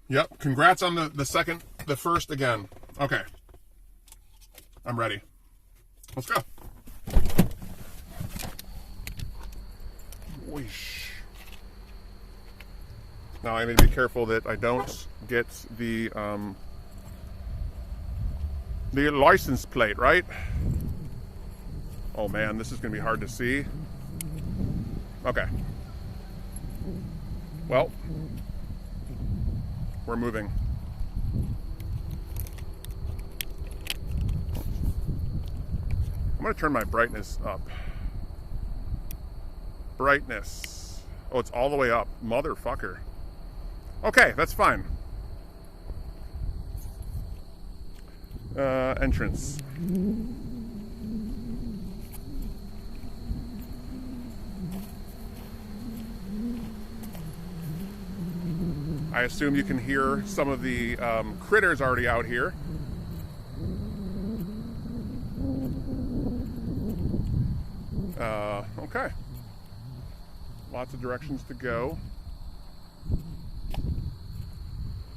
Yep. Congrats on the first again. Okay. I'm ready. Let's go. Whoosh. Now I need to be careful that I don't get the license plate, right? Oh man, this is gonna be hard to see. Okay. Well, we're moving. I'm gonna turn my brightness up. Brightness. Oh, it's all the way up. Motherfucker. Okay, that's fine. Entrance. I assume you can hear some of the critters already out here. Okay. Lots of directions to go.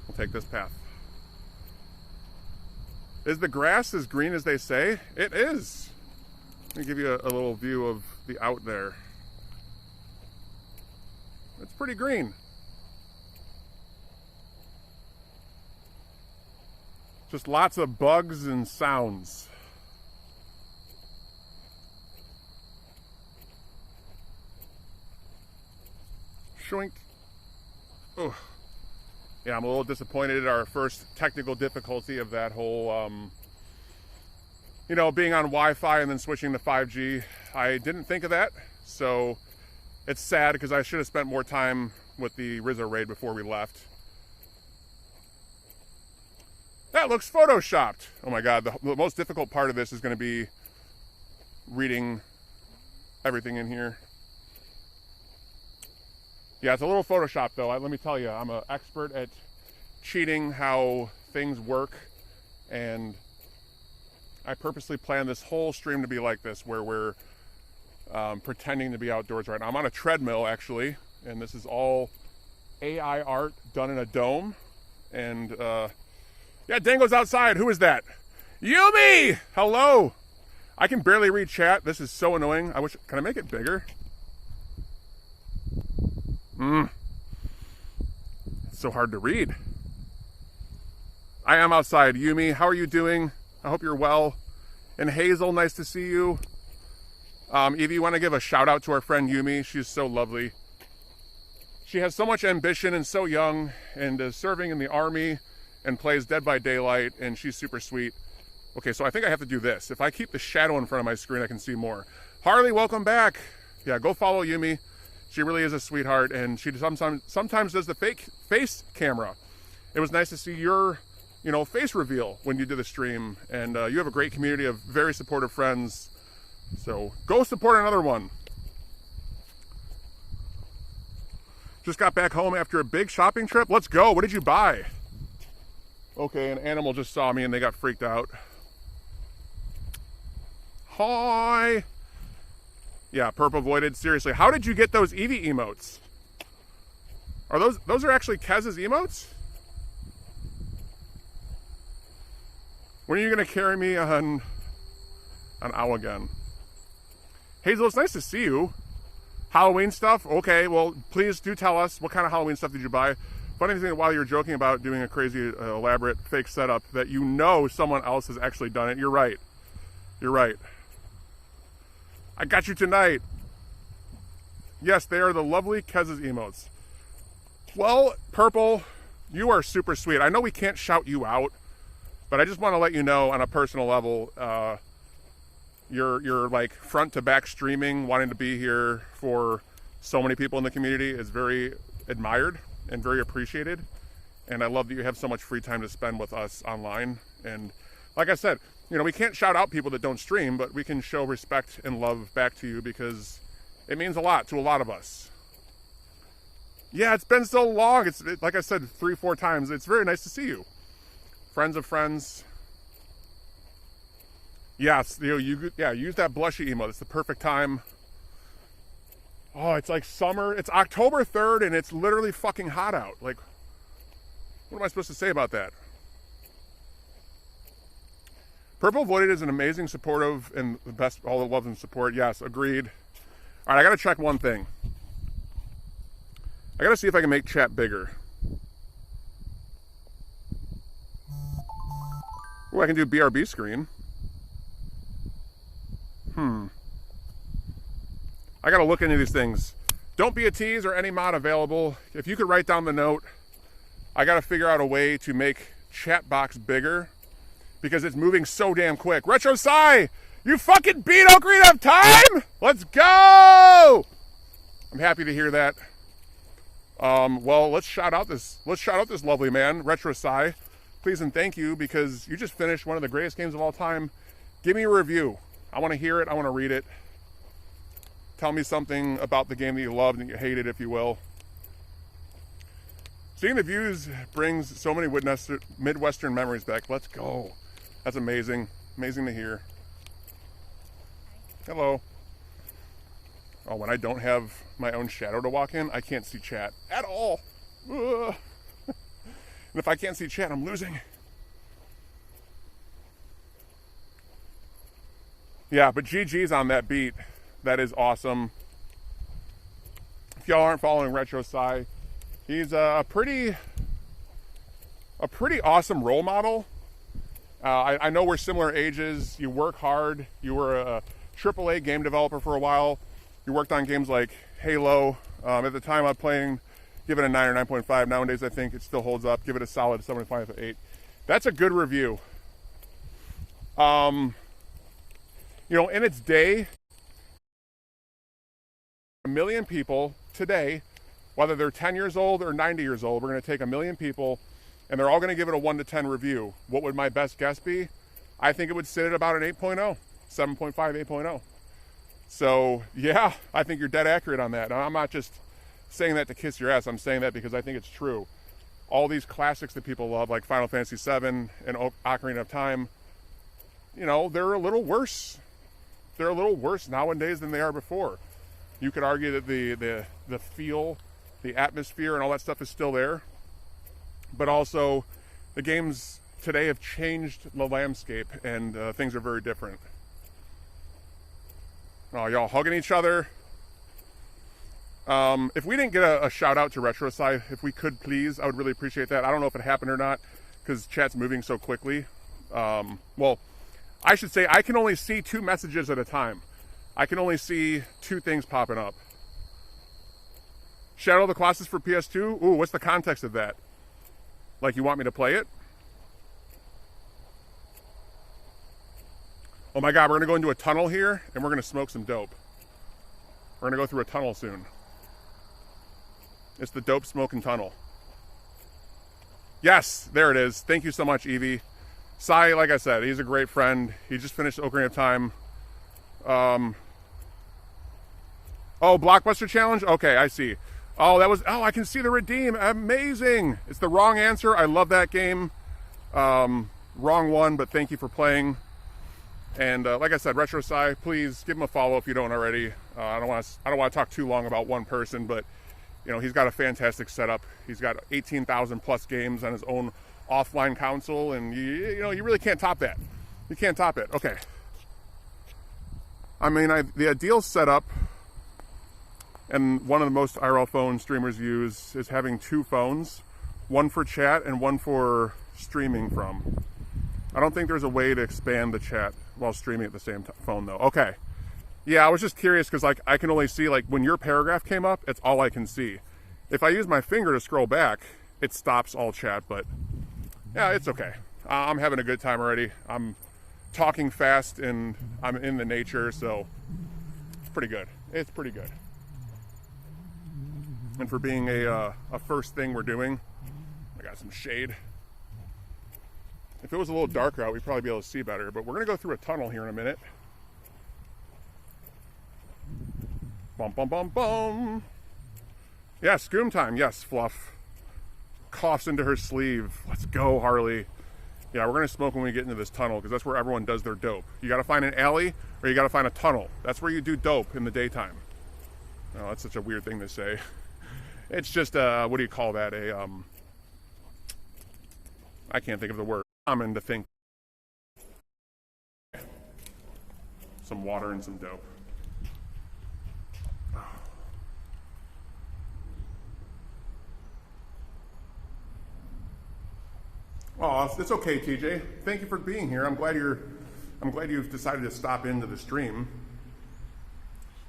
We'll take this path. Is the grass as green as they say? It is. Let me give you a little view of the out there. It's pretty green. Just lots of bugs and sounds. Shoink. Oh. Yeah, I'm a little disappointed at our first technical difficulty of that whole, being on Wi-Fi and then switching to 5G. I didn't think of that, so it's sad because I should have spent more time with the Rizzo raid before we left. That looks photoshopped. Oh my God, the most difficult part of this is going to be reading everything in here. Yeah, it's a little photoshopped though. Let me tell you, I'm an expert at cheating how things work, and I purposely planned this whole stream to be like this, where we're pretending to be outdoors right now. I'm on a treadmill actually, and this is all AI art done in a dome. And yeah, Dango's outside. Who is that? Yumi! Hello! I can barely read chat. This is so annoying. Can I make it bigger? It's so hard to read. I am outside. Yumi, how are you doing? I hope you're well. And Hazel, nice to see you. Evie, you want to give a shout out to our friend Yumi? She's so lovely. She has so much ambition and so young, and is serving in the army and plays Dead by Daylight, and she's super sweet. Okay, so I think I have to do this. If I keep the shadow in front of my screen, I can see more. Harley, welcome back. Yeah, go follow Yumi. She really is a sweetheart, and she sometimes does the fake face camera. It was nice to see your, face reveal when you did the stream, and you have a great community of very supportive friends. So go support another one. Just got back home after a big shopping trip. Let's go. What did you buy? Okay, an animal just saw me and they got freaked out. Hi. Yeah, perp avoided. Seriously, how did you get those Eevee emotes? Are those are actually Kez's emotes? When are you gonna carry me on Owl again? Hazel, it's nice to see you. Halloween stuff? Okay, well, please do tell us what kind of Halloween stuff did you buy. Funny thing, while you're joking about doing a crazy, elaborate fake setup, that someone else has actually done it. You're right. You're right. I got you tonight. Yes, they are the lovely Kez's emotes. Well, Purple, you are super sweet. I know we can't shout you out, but I just want to let you know on a personal level, your like front to back streaming, wanting to be here for so many people in the community is very admired and very appreciated. And I love that you have so much free time to spend with us online. And like I said, we can't shout out people that don't stream, but we can show respect and love back to you because it means a lot to a lot of us. Yeah, it's been so long. Like I said 3-4 times. It's very nice to see you. Friends of friends. Yes, use that blushy emote. It's the perfect time. Oh, it's like summer. It's October 3rd and it's literally fucking hot out. Like, What am I supposed to say about that? Purple Voided is an amazing supportive and the best, all the love and support. Yes, agreed. All right, I got to check one thing. I got to see if I can make chat bigger. Oh, I can do BRB screen. I got to look into these things. Don't be a tease or any mod available. If you could write down the note, I got to figure out a way to make chat box bigger because it's moving so damn quick. Retro Psy, you fucking beat Ocarina of Time? Let's go! I'm happy to hear that. Well, let's shout out this lovely man, Retro Psy. Please and thank you because you just finished one of the greatest games of all time. Give me a review. I want to hear it. I want to read it. Tell me something about the game that you loved and you hated, if you will. Seeing the views brings so many Midwestern memories back. Let's go. That's amazing. Amazing to hear. Hello. Oh, when I don't have my own shadow to walk in, I can't see chat at all. Ugh. And if I can't see chat, I'm losing. Yeah, but GG's on that beat. That is awesome. If y'all aren't following Retro Psy, he's a pretty awesome role model. I know we're similar ages. You work hard. You were a AAA game developer for a while. You worked on games like Halo. At the time I was playing, give it a 9 or 9.5. Nowadays I think it still holds up. Give it a solid 7.5 to 8. That's a good review. You know, in its day, 1 million people today, whether they're 10 years old or 90 years old, we're going to take 1 million people and they're all going to give it a 1 to 10 review. What would my best guess be? I think it would sit at about an 8.0, 7.5, 8.0. So yeah, I think you're dead accurate on that. Now, I'm not just saying that to kiss your ass. I'm saying that because I think it's true. All these classics that people love, like Final Fantasy VII and Ocarina of Time, you know, they're a little worse. They're a little worse nowadays than they are before. You could argue that the feel, the atmosphere, and all that stuff is still there. But also, the games today have changed the landscape, and things are very different. Oh, y'all hugging each other. If we didn't get a shout out to Retro Psy, if we could please, I would really appreciate that. I don't know if it happened or not, because chat's moving so quickly. Well, I should say I can only see 2 messages at a time. I can only see 2 things popping up. Shadow of the Colossus for PS2? Ooh, what's the context of that? Like, you want me to play it? Oh my god, we're gonna go into a tunnel here, and we're gonna smoke some dope. We're gonna go through a tunnel soon. It's the dope smoking tunnel. Yes, there it is. Thank you so much, Evie. Sai, like I said, he's a great friend. He just finished Ocarina of Time. Oh, Blockbuster Challenge? Okay, I see. Oh, I can see the redeem. Amazing. It's the wrong answer. I love that game. Wrong one, but thank you for playing. And like I said, Retro Psy, please give him a follow if you don't already. I don't want to talk too long about one person, but you know, he's got a fantastic setup. He's got 18,000 plus games on his own offline console, and you know, you really can't top that. You can't top it. Okay. I mean, the ideal setup, and one of the most IRL phone streamers use, is having 2 phones, one for chat and one for streaming from. I don't think there's a way to expand the chat while streaming at the same phone though. Okay. Yeah, I was just curious because like I can only see, like when your paragraph came up, it's all I can see. If I use my finger to scroll back, it stops all chat, but yeah, it's okay. I'm having a good time already. I'm talking fast and I'm in the nature, so it's pretty good. It's pretty good. And for being a first thing we're doing, I got some shade. If it was a little darker out, we'd probably be able to see better, but we're gonna go through a tunnel here in a minute. Bum, bum, bum, bum. Yeah, Scoom time. Yes, Fluff. Coughs into her sleeve. Let's go, Harley. Yeah, we're gonna smoke when we get into this tunnel because that's where everyone does their dope. You gotta find an alley or you gotta find a tunnel. That's where you do dope in the daytime. Oh, that's such a weird thing to say. It's just what do you call that? I can't think of the word. Common to think. Some water and some dope. Oh, it's okay, TJ. Thank you for being here. I'm glad you've decided to stop into the stream.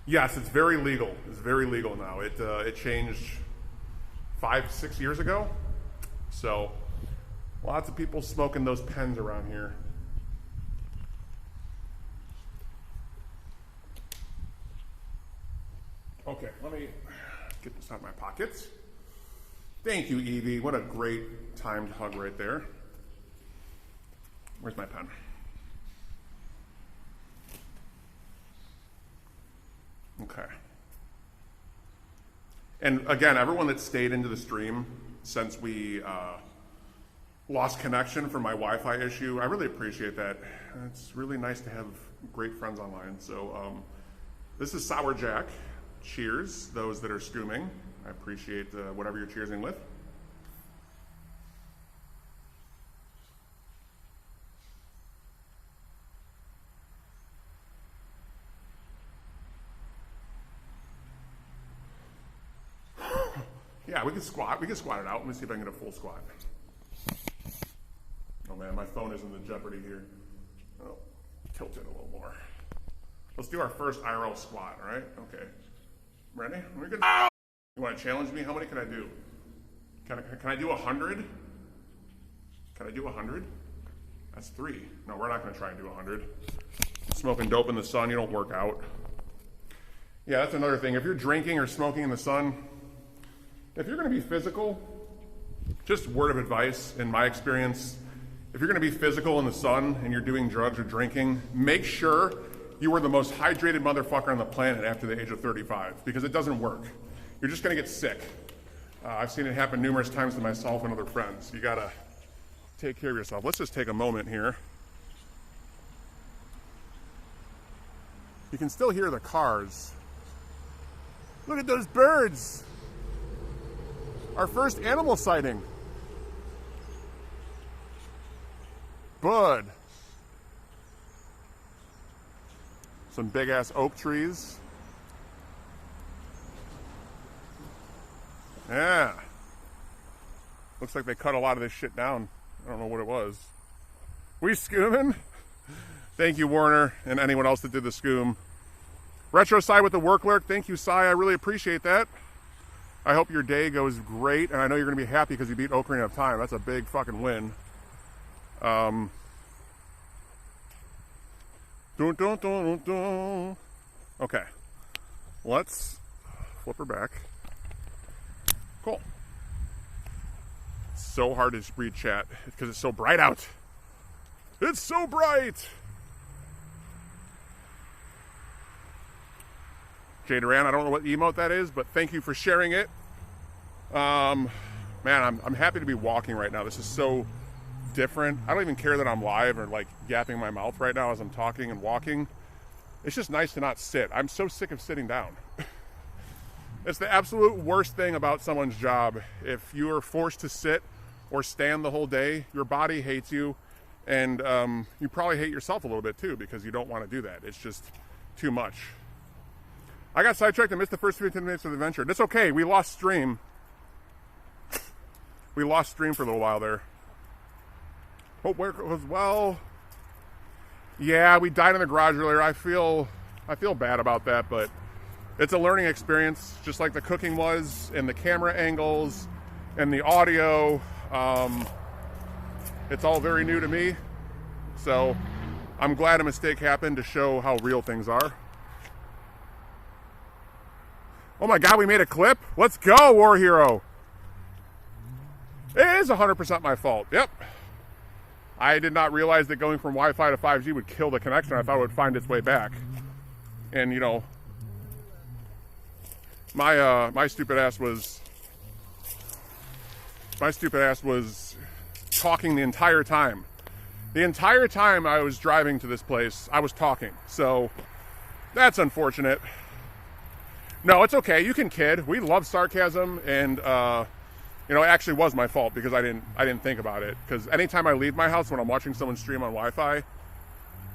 Yes, it's very legal. It's very legal now. It changed 5-6 years ago. So lots of people smoking those pens around here. Okay, let me get this out of my pockets. Thank you, Evie. What a great timed hug right there. Where's my pen? Okay. And again, everyone that stayed into the stream since we lost connection from my Wi-Fi issue, I really appreciate that. It's really nice to have great friends online. So this is Sour Jack. Cheers, those that are scooming. I appreciate whatever you're cheersing with. Yeah, we can squat. We can squat it out. Let me see if I can get a full squat. Oh man, my phone is in the jeopardy here. Oh, tilt it a little more. Let's do our first IRL squat, all right? Okay. Ready? We're good. You want to challenge me? How many can I do? Can I do 100? Can I do 100? That's 3. No, we're not going to try and do 100. Smoking dope in the sun, you don't work out. Yeah, that's another thing. If you're drinking or smoking in the sun, if you're going to be physical, just word of advice, in my experience, if you're going to be physical in the sun and you're doing drugs or drinking, make sure you are the most hydrated motherfucker on the planet after the age of 35, because it doesn't work. You're just going to get sick. I've seen it happen numerous times to myself and other friends. You got to take care of yourself. Let's just take a moment here. You can still hear the cars. Look at those birds. Our first animal sighting. Bud. Some big ass oak trees. Yeah. Looks like they cut a lot of this shit down. I don't know what it was. We scooming? Thank you, Warner, and anyone else that did the scoom. Retro Sai with the work lurk. Thank you, Sai. I really appreciate that. I hope your day goes great, and I know you're going to be happy because you beat Ocarina of Time. That's a big fucking win. Dun, dun, dun, dun, dun. Okay. Let's flip her back. Cool. It's so hard to read chat because it's so bright out. It's so bright! Jay Duran, I don't know what emote that is, but thank you for sharing it. Man, I'm happy to be walking right now. This is so different. I don't even care that I'm live or like yapping my mouth right now as I'm talking and walking. It's just nice to not sit. I'm so sick of sitting down. It's the absolute worst thing about someone's job. If you are forced to sit or stand the whole day, your body hates you, and you probably hate yourself a little bit too because you don't want to do that. It's just too much. I got sidetracked and missed the first 15 minutes of the adventure. That's okay. We lost stream. We lost stream for a little while there. Hope work was well. Yeah, we died in the garage earlier. I feel bad about that, but it's a learning experience, just like the cooking was, and the camera angles, and the audio. It's all very new to me, so I'm glad a mistake happened to show how real things are. Oh my God, we made a clip? Let's go, War Hero. It is 100% my fault. Yep. I did not realize that going from Wi-Fi to 5G would kill the connection. I thought it would find its way back. And you know, my stupid ass was talking the entire time. The entire time I was driving to this place, I was talking. So that's unfortunate. No, it's okay. You can kid. We love sarcasm, and You know, it actually was my fault because I didn't think about it. Because anytime I leave my house when I'm watching someone stream on Wi-Fi,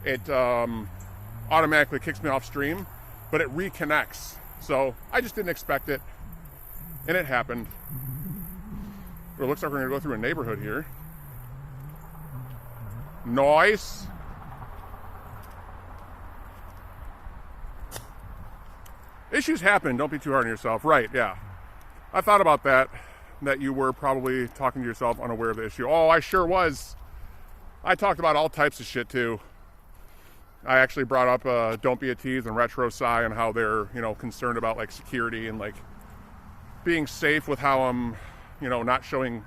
it automatically kicks me off stream, but it reconnects. So I just didn't expect it, and it happened. It looks like we're gonna go through a neighborhood here. Nice. Issues happen. Don't be too hard on yourself. Right, yeah. I thought about that you were probably talking to yourself unaware of the issue. Oh, I sure was. I talked about all types of shit too. I actually brought up Don't Be a Tease and Retro Sci and how they're, you know, concerned about like security and like being safe with how I'm, you know, not showing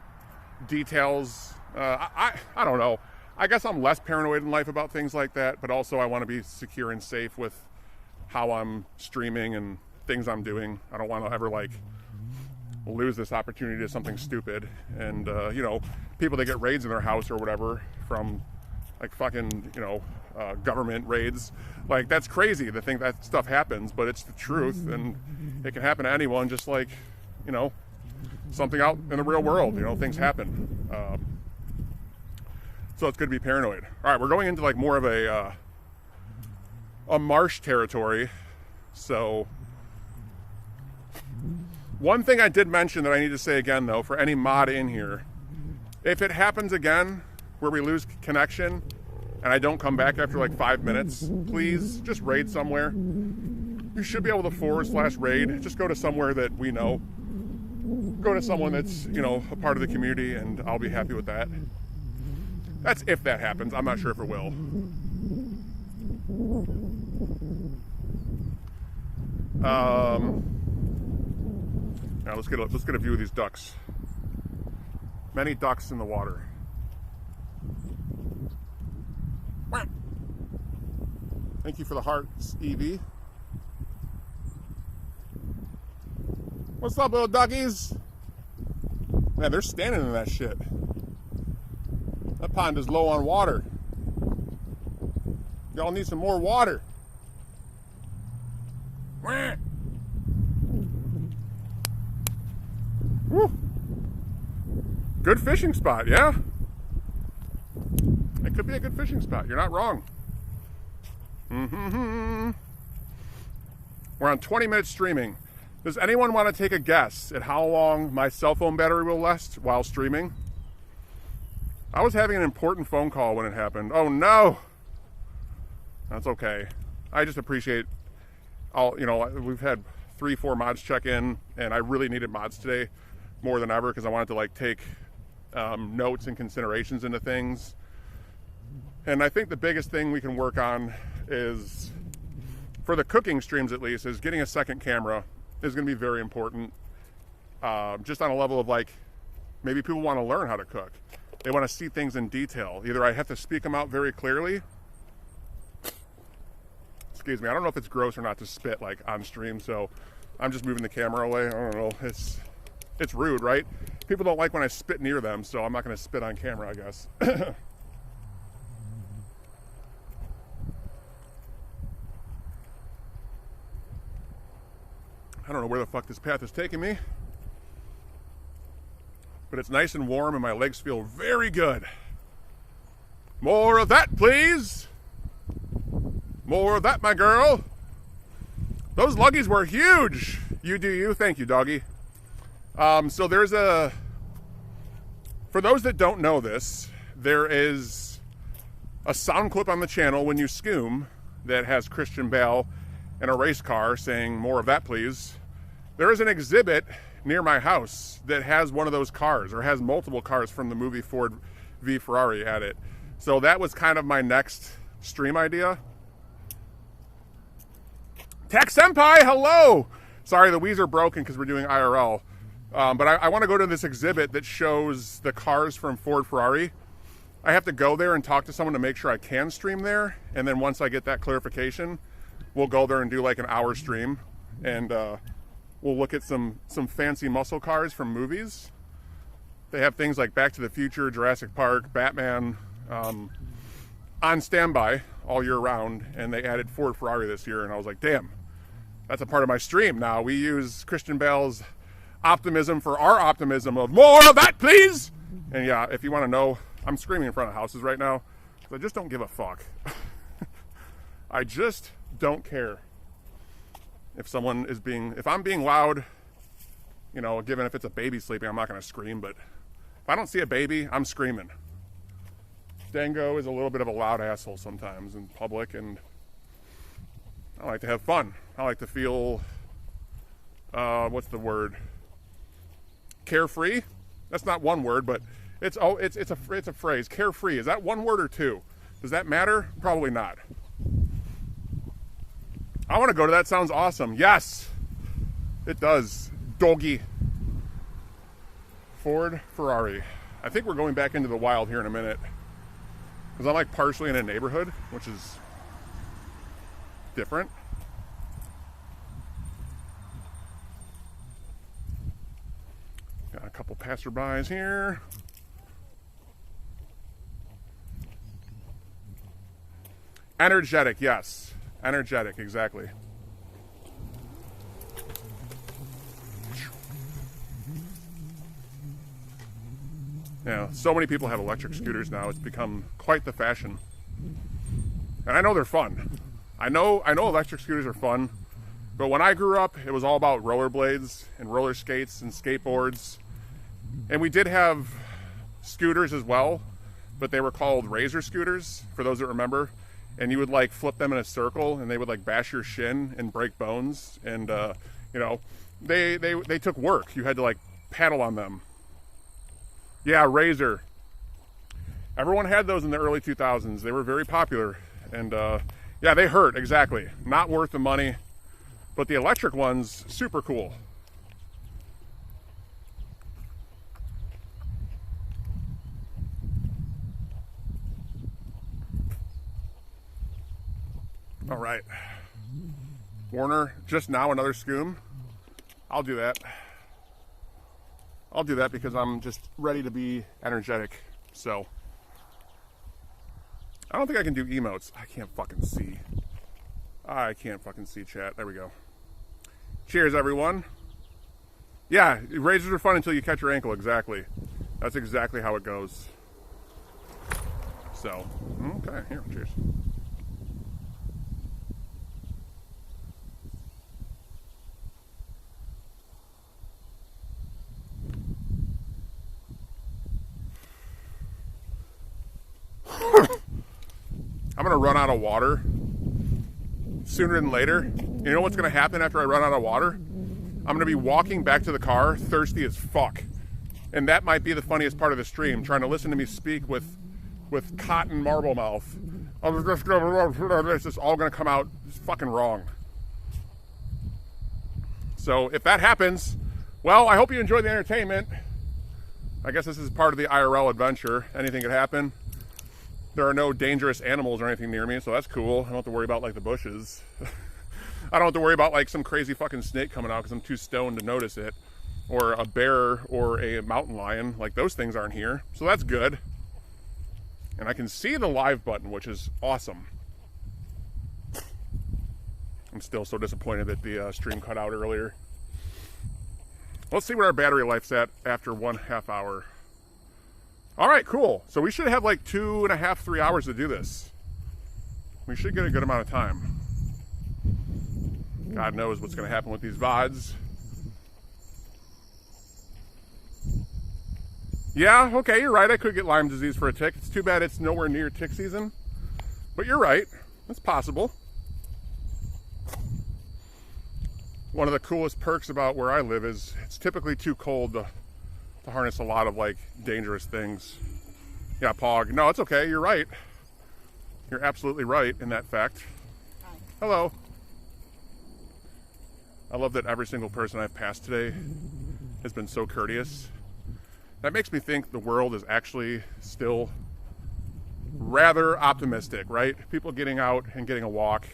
details. I don't know. I guess I'm less paranoid in life about things like that, but also I want to be secure and safe with how I'm streaming and things I'm doing. I don't want to ever like lose this opportunity to something stupid. And you know, people that get raids in their house or whatever from like fucking, you know, government raids, like that's crazy to think that stuff happens, but it's the truth, and it can happen to anyone, just like, you know, something out in the real world. You know, things happen. So it's good to be paranoid. All right, we're going into like more of a marsh territory. So one thing I did mention that I need to say again though, for any mod in here, if it happens again where we lose connection and I don't come back after like 5 minutes, please just raid somewhere. You should be able to /raid. Just go to somewhere that we know. Go to someone that's, you know, a part of the community, and I'll be happy with that. That's if that happens. I'm not sure if it will. Now let's get a view of these ducks. Many ducks in the water. Thank you for the hearts, Evie. What's up, little duckies? Man, they're standing in that shit. That pond is low on water. Y'all need some more water. Woo. Good fishing spot, yeah? It could be a good fishing spot. You're not wrong. We're on 20 minutes streaming. Does anyone want to take a guess at how long my cell phone battery will last while streaming? I was having an important phone call when it happened. Oh no! That's okay. I just appreciate all, you know, we've had 3-4 mods check in, and I really needed mods today more than ever because I wanted to like take notes and considerations into things. And I think the biggest thing we can work on is, for the cooking streams at least, is getting a second camera is going to be very important. Just on a level of like, maybe people want to learn how to cook. They want to see things in detail. Either I have to speak them out very clearly. Excuse me, I don't know if it's gross or not to spit like on stream, so I'm just moving the camera away. I don't know, it's rude, right? People don't like when I spit near them, so I'm not going to spit on camera, I guess. I don't know where the fuck this path is taking me, but it's nice and warm and my legs feel very good. More of that, please. More of that, my girl. Those luggies were huge. You do you. Thank you, doggy. So there's for those that don't know this, there is a sound clip on the channel when you scoom that has Christian Bale and a race car saying, "More of that, please." There is an exhibit near my house that has one of those cars, or has multiple cars from the movie Ford v Ferrari at it. So that was kind of my next stream idea. Tech Senpai, hello! Sorry, the Wii's are broken because we're doing IRL. But I want to go to this exhibit that shows the cars from Ford Ferrari. I have to go there and talk to someone to make sure I can stream there. And then once I get that clarification, we'll go there and do like an hour stream. And we'll look at some fancy muscle cars from movies. They have things like Back to the Future, Jurassic Park, Batman on standby all year round. And they added Ford Ferrari this year. And I was like, damn, that's a part of my stream now. We use Christian Bale's optimism for our optimism of more of that, please. And yeah, if you want to know, I'm screaming in front of houses right now because I just don't give a fuck. I just don't care if I'm being loud, you know, given if it's a baby sleeping, I'm not going to scream, but if I don't see a baby, I'm screaming. Dango is a little bit of a loud asshole sometimes in public, and I like to have fun. I like to feel, what's the word? Carefree? That's not one word, but it's a phrase. Carefree. Is that one word or two? Does that matter? Probably not. I want to go to that. Sounds awesome. Yes, it does. Doggy. Ford, Ferrari. I think we're going back into the wild here in a minute. Because I'm like partially in a neighborhood, which is different. Got a couple passerbys here. Energetic, yes. Energetic, exactly. Yeah, so many people have electric scooters now. It's become quite the fashion. And I know they're fun. I know electric scooters are fun, but when I grew up, it was all about rollerblades and roller skates and skateboards. And we did have scooters as well, but they were called razor scooters, for those that remember. And you would like flip them in a circle and they would like bash your shin and break bones. And, you know, they took work. You had to like paddle on them. Yeah, razor. Everyone had those in the early 2000s. They were very popular. And yeah, they hurt, exactly. Not worth the money. But the electric ones, super cool. All right. Warner, just now another scoom. I'll do that. I'll do that because I'm just ready to be energetic. So, I don't think I can do emotes. I can't fucking see. I can't fucking see chat. There we go. Cheers, everyone. Yeah, razors are fun until you catch your ankle, exactly. That's exactly how it goes. So, okay, here, cheers. I'm gonna run out of water sooner than later. You know what's gonna happen after I run out of water? I'm gonna be walking back to the car thirsty as fuck. And that might be the funniest part of the stream, trying to listen to me speak with cotton marble mouth. It's just all gonna come out fucking wrong. So if that happens, well, I hope you enjoy the entertainment. I guess this is part of the IRL adventure. Anything could happen. There are no dangerous animals or anything near me, so that's cool. I don't have to worry about like the bushes. I don't have to worry about like some crazy fucking snake coming out because I'm too stoned to notice it. Or a bear or a mountain lion. Like those things aren't here. So that's good. And I can see the live button, which is awesome. I'm still so disappointed that the stream cut out earlier. Let's see where our battery life's at after 1.5 hours. All right, cool. So we should have like 2.5, 3 hours to do this. We should get a good amount of time. God knows what's going to happen with these VODs. Yeah, okay, you're right. I could get Lyme disease for a tick. It's too bad it's nowhere near tick season. But you're right. It's possible. One of the coolest perks about where I live is it's typically too cold to harness a lot of like dangerous things. Yeah, Pog. No, it's okay. You're right. You're absolutely right in that fact. Hi. Hello. I love that every single person I've passed today has been so courteous. That makes me think the world is actually still rather optimistic, right? People getting out and getting a walk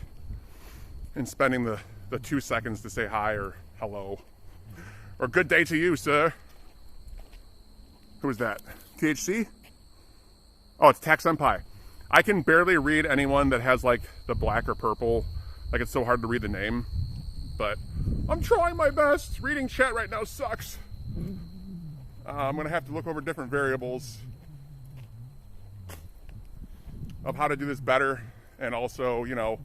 and spending the 2 seconds to say hi or hello. Or good day to you, sir. Who is that? THC? Oh, it's Tax Senpai. I can barely read anyone that has like the black or purple. Like it's so hard to read the name. But I'm trying my best. Reading chat right now sucks. I'm gonna have to look over different variables of how to do this better, and also, you know,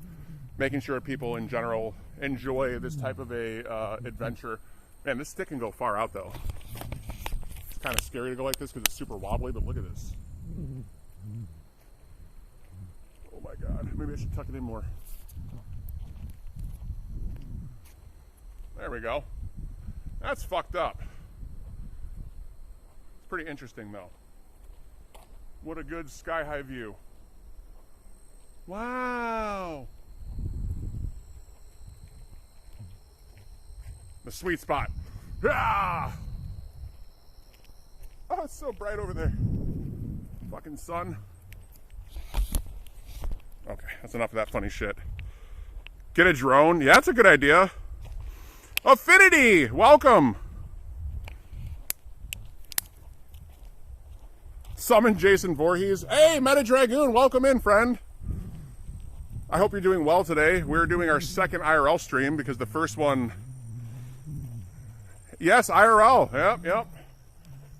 making sure people in general enjoy this type of a adventure. Man, this stick can go far out though. It's kind of scary to go like this because it's super wobbly, but look at this. Oh my God, maybe I should tuck it in more. There we go. That's fucked up. It's pretty interesting though. What a good sky high view. Wow. The sweet spot. Ah! Oh, it's so bright over there. Fucking sun. Okay, that's enough of that funny shit. Get a drone. Yeah, that's a good idea. Affinity, welcome. Summon Jason Voorhees. Hey, Meta Dragoon, welcome in, friend. I hope you're doing well today. We're doing our second IRL stream because the first one... Yes, IRL, yep.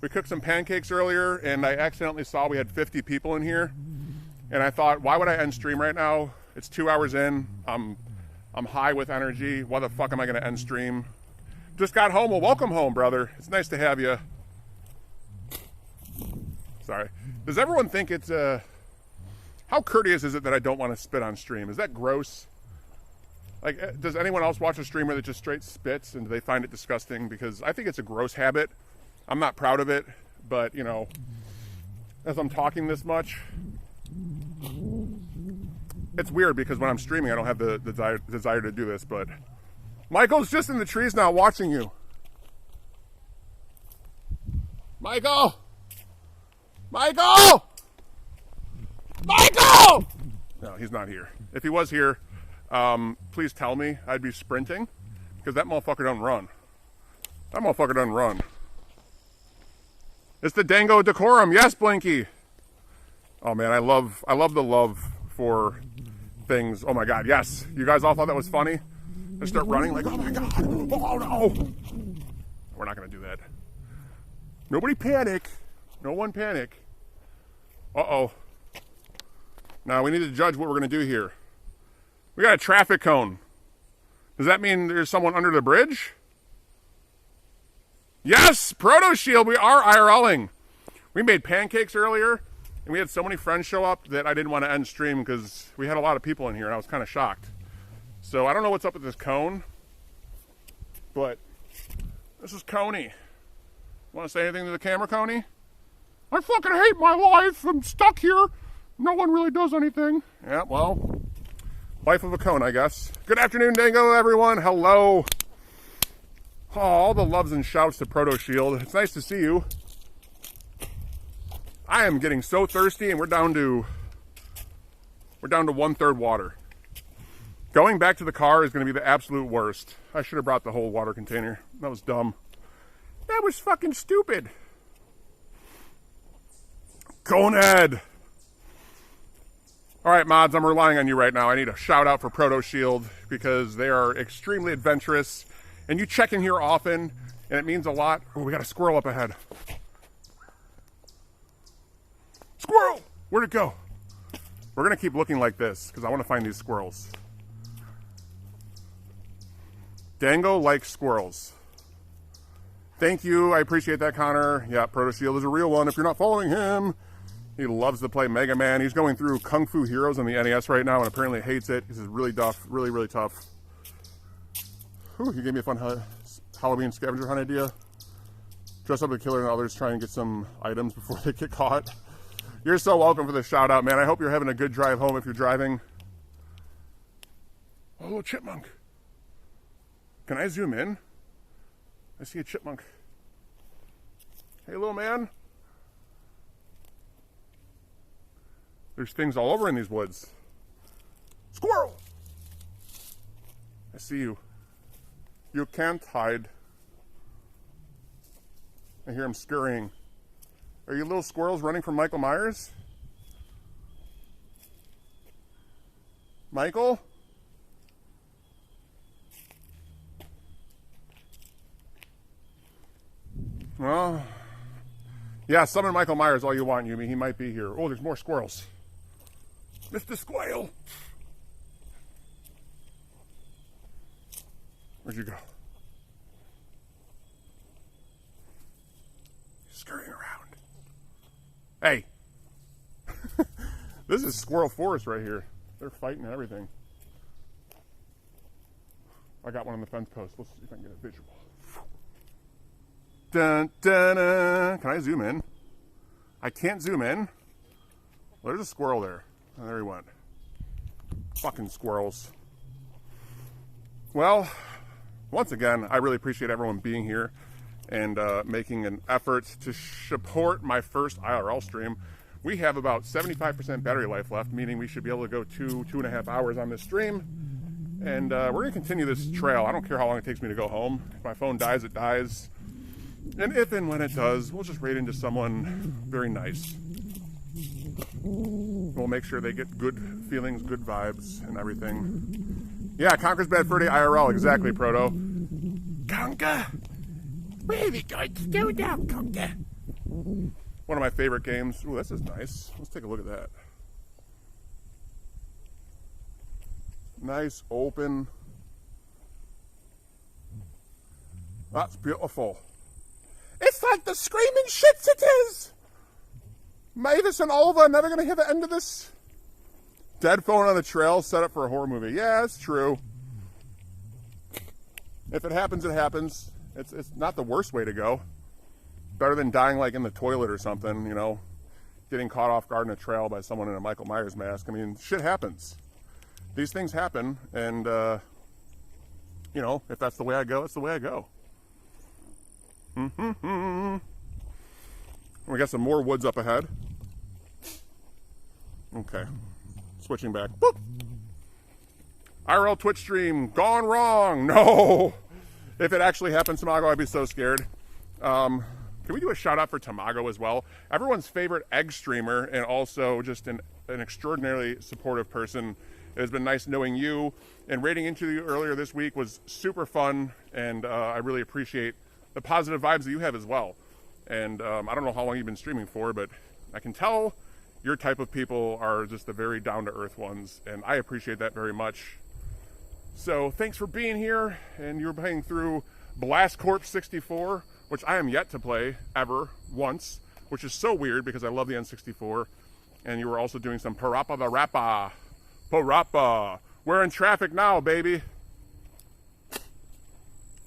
We cooked some pancakes earlier and I accidentally saw we had 50 people in here. And I thought, why would I end stream right now? It's 2 hours in, I'm high with energy. Why the fuck am I gonna end stream? Just got home, well welcome home, brother. It's nice to have you. Sorry. Does everyone think it's, how courteous is it that I don't want to spit on stream? Is that gross? Like, does anyone else watch a streamer that just straight spits and do they find it disgusting? Because I think it's a gross habit. I'm not proud of it, but you know, as I'm talking this much, it's weird because when I'm streaming, I don't have the desire to do this, but Michael's just in the trees now watching you. Michael! Michael! Michael! No, he's not here. If he was here, please tell me. I'd be sprinting because that motherfucker doesn't run. That motherfucker doesn't run. It's the Dango decorum. Yes, Blinky. Oh man, I love the love for things. Oh my God, yes. You guys all thought that was funny? I start running like, oh my God, oh no. We're not gonna do that. Nobody panic. No one panic. Uh-oh. Now we need to judge what we're gonna do here. We got a traffic cone. Does that mean there's someone under the bridge? Yes, Proto Shield, we are IRLing. We made pancakes earlier, and we had so many friends show up that I didn't want to end stream because we had a lot of people in here, and I was kind of shocked. So I don't know what's up with this cone, but this is Coney. Want to say anything to the camera, Coney? I fucking hate my life. I'm stuck here. No one really does anything. Yeah, well, life of a cone, I guess. Good afternoon, Dango, everyone. Hello. Oh, all the loves and shouts to Proto Shield. It's nice to see you. I am getting so thirsty, and we're down to 1/3 water. Going back to the car is going to be the absolute worst. I should have brought the whole water container. That was dumb. That was fucking stupid. Coned. All right, mods, I'm relying on you right now. I need a shout out for Proto Shield because they are extremely adventurous. And you check in here often, and it means a lot. Oh, we got a squirrel up ahead. Squirrel! Where'd it go? We're gonna keep looking like this because I want to find these squirrels. Dango likes squirrels. Thank you, I appreciate that, Connor. Yeah, Proto Shield is a real one. If you're not following him, he loves to play Mega Man. He's going through Kung Fu Heroes on the NES right now and apparently hates it. This is really tough, really tough. Ooh, you gave me a fun Halloween scavenger hunt idea. Dress up a killer and others try and get some items before they get caught. You're so welcome for the shout out, man. I hope you're having a good drive home if you're driving. Oh, little chipmunk. Can I zoom in? I see a chipmunk. Hey, little man. There's things all over in these woods. Squirrel! I see you. You can't hide. I hear him scurrying. Are you little squirrels running from Michael Myers? Michael? Well, yeah, summon Michael Myers all you want, Yumi. He might be here. Oh, there's more squirrels. Mr. Squirrel. Where'd you go? He's scurrying around. Hey. This is squirrel forest right here. They're fighting and everything. I got one on the fence post. Let's see if I can get a visual. Dun, dun, dun. Can I zoom in? I can't zoom in. Well, there's a squirrel there. Oh, there he went. Fucking squirrels. Well, once again, I really appreciate everyone being here and making an effort to support my first IRL stream. We have about 75% battery life left, meaning we should be able to go 2.5 hours on this stream. And we're going to continue this trail. I don't care how long it takes me to go home. If my phone dies, it dies. And if and when it does, we'll just raid into someone very nice. We'll make sure they get good feelings, good vibes, and everything. Yeah, Conker's Bad Fur Day IRL, exactly, Proto. Conker! Where are we going to go now, Conker? One of my favorite games. Ooh, this is nice. Let's take a look at that. Nice, open. That's beautiful. It's like the screaming shits it is! Mavis and Olva are never going to hear the end of this. Dead phone on the trail, set up for a horror movie. Yeah, it's true. If it happens, it happens. It's not the worst way to go. Better than dying like in the toilet or something, you know. Getting caught off guard in a trail by someone in a Michael Myers mask. I mean, shit happens. These things happen, and, you know, if that's the way I go, it's the way I go. We got some more woods up ahead. Okay. Switching back. Boop. IRL Twitch stream gone wrong. No. If it actually happened, Tamago, I'd be so scared. Can we do a shout out for Tamago as well? Everyone's favorite egg streamer and also just an extraordinarily supportive person. It has been nice knowing you, and raiding into you earlier this week was super fun, and I really appreciate the positive vibes that you have as well. And I don't know how long you've been streaming for, but I can tell your type of people are just the very down-to-earth ones, and I appreciate that very much. So thanks for being here, and you're playing through Blast Corp 64, which I am yet to play ever once, which is so weird because I love the N64. And you were also doing some Parappa the Rappa. Parappa. We're in traffic now, baby.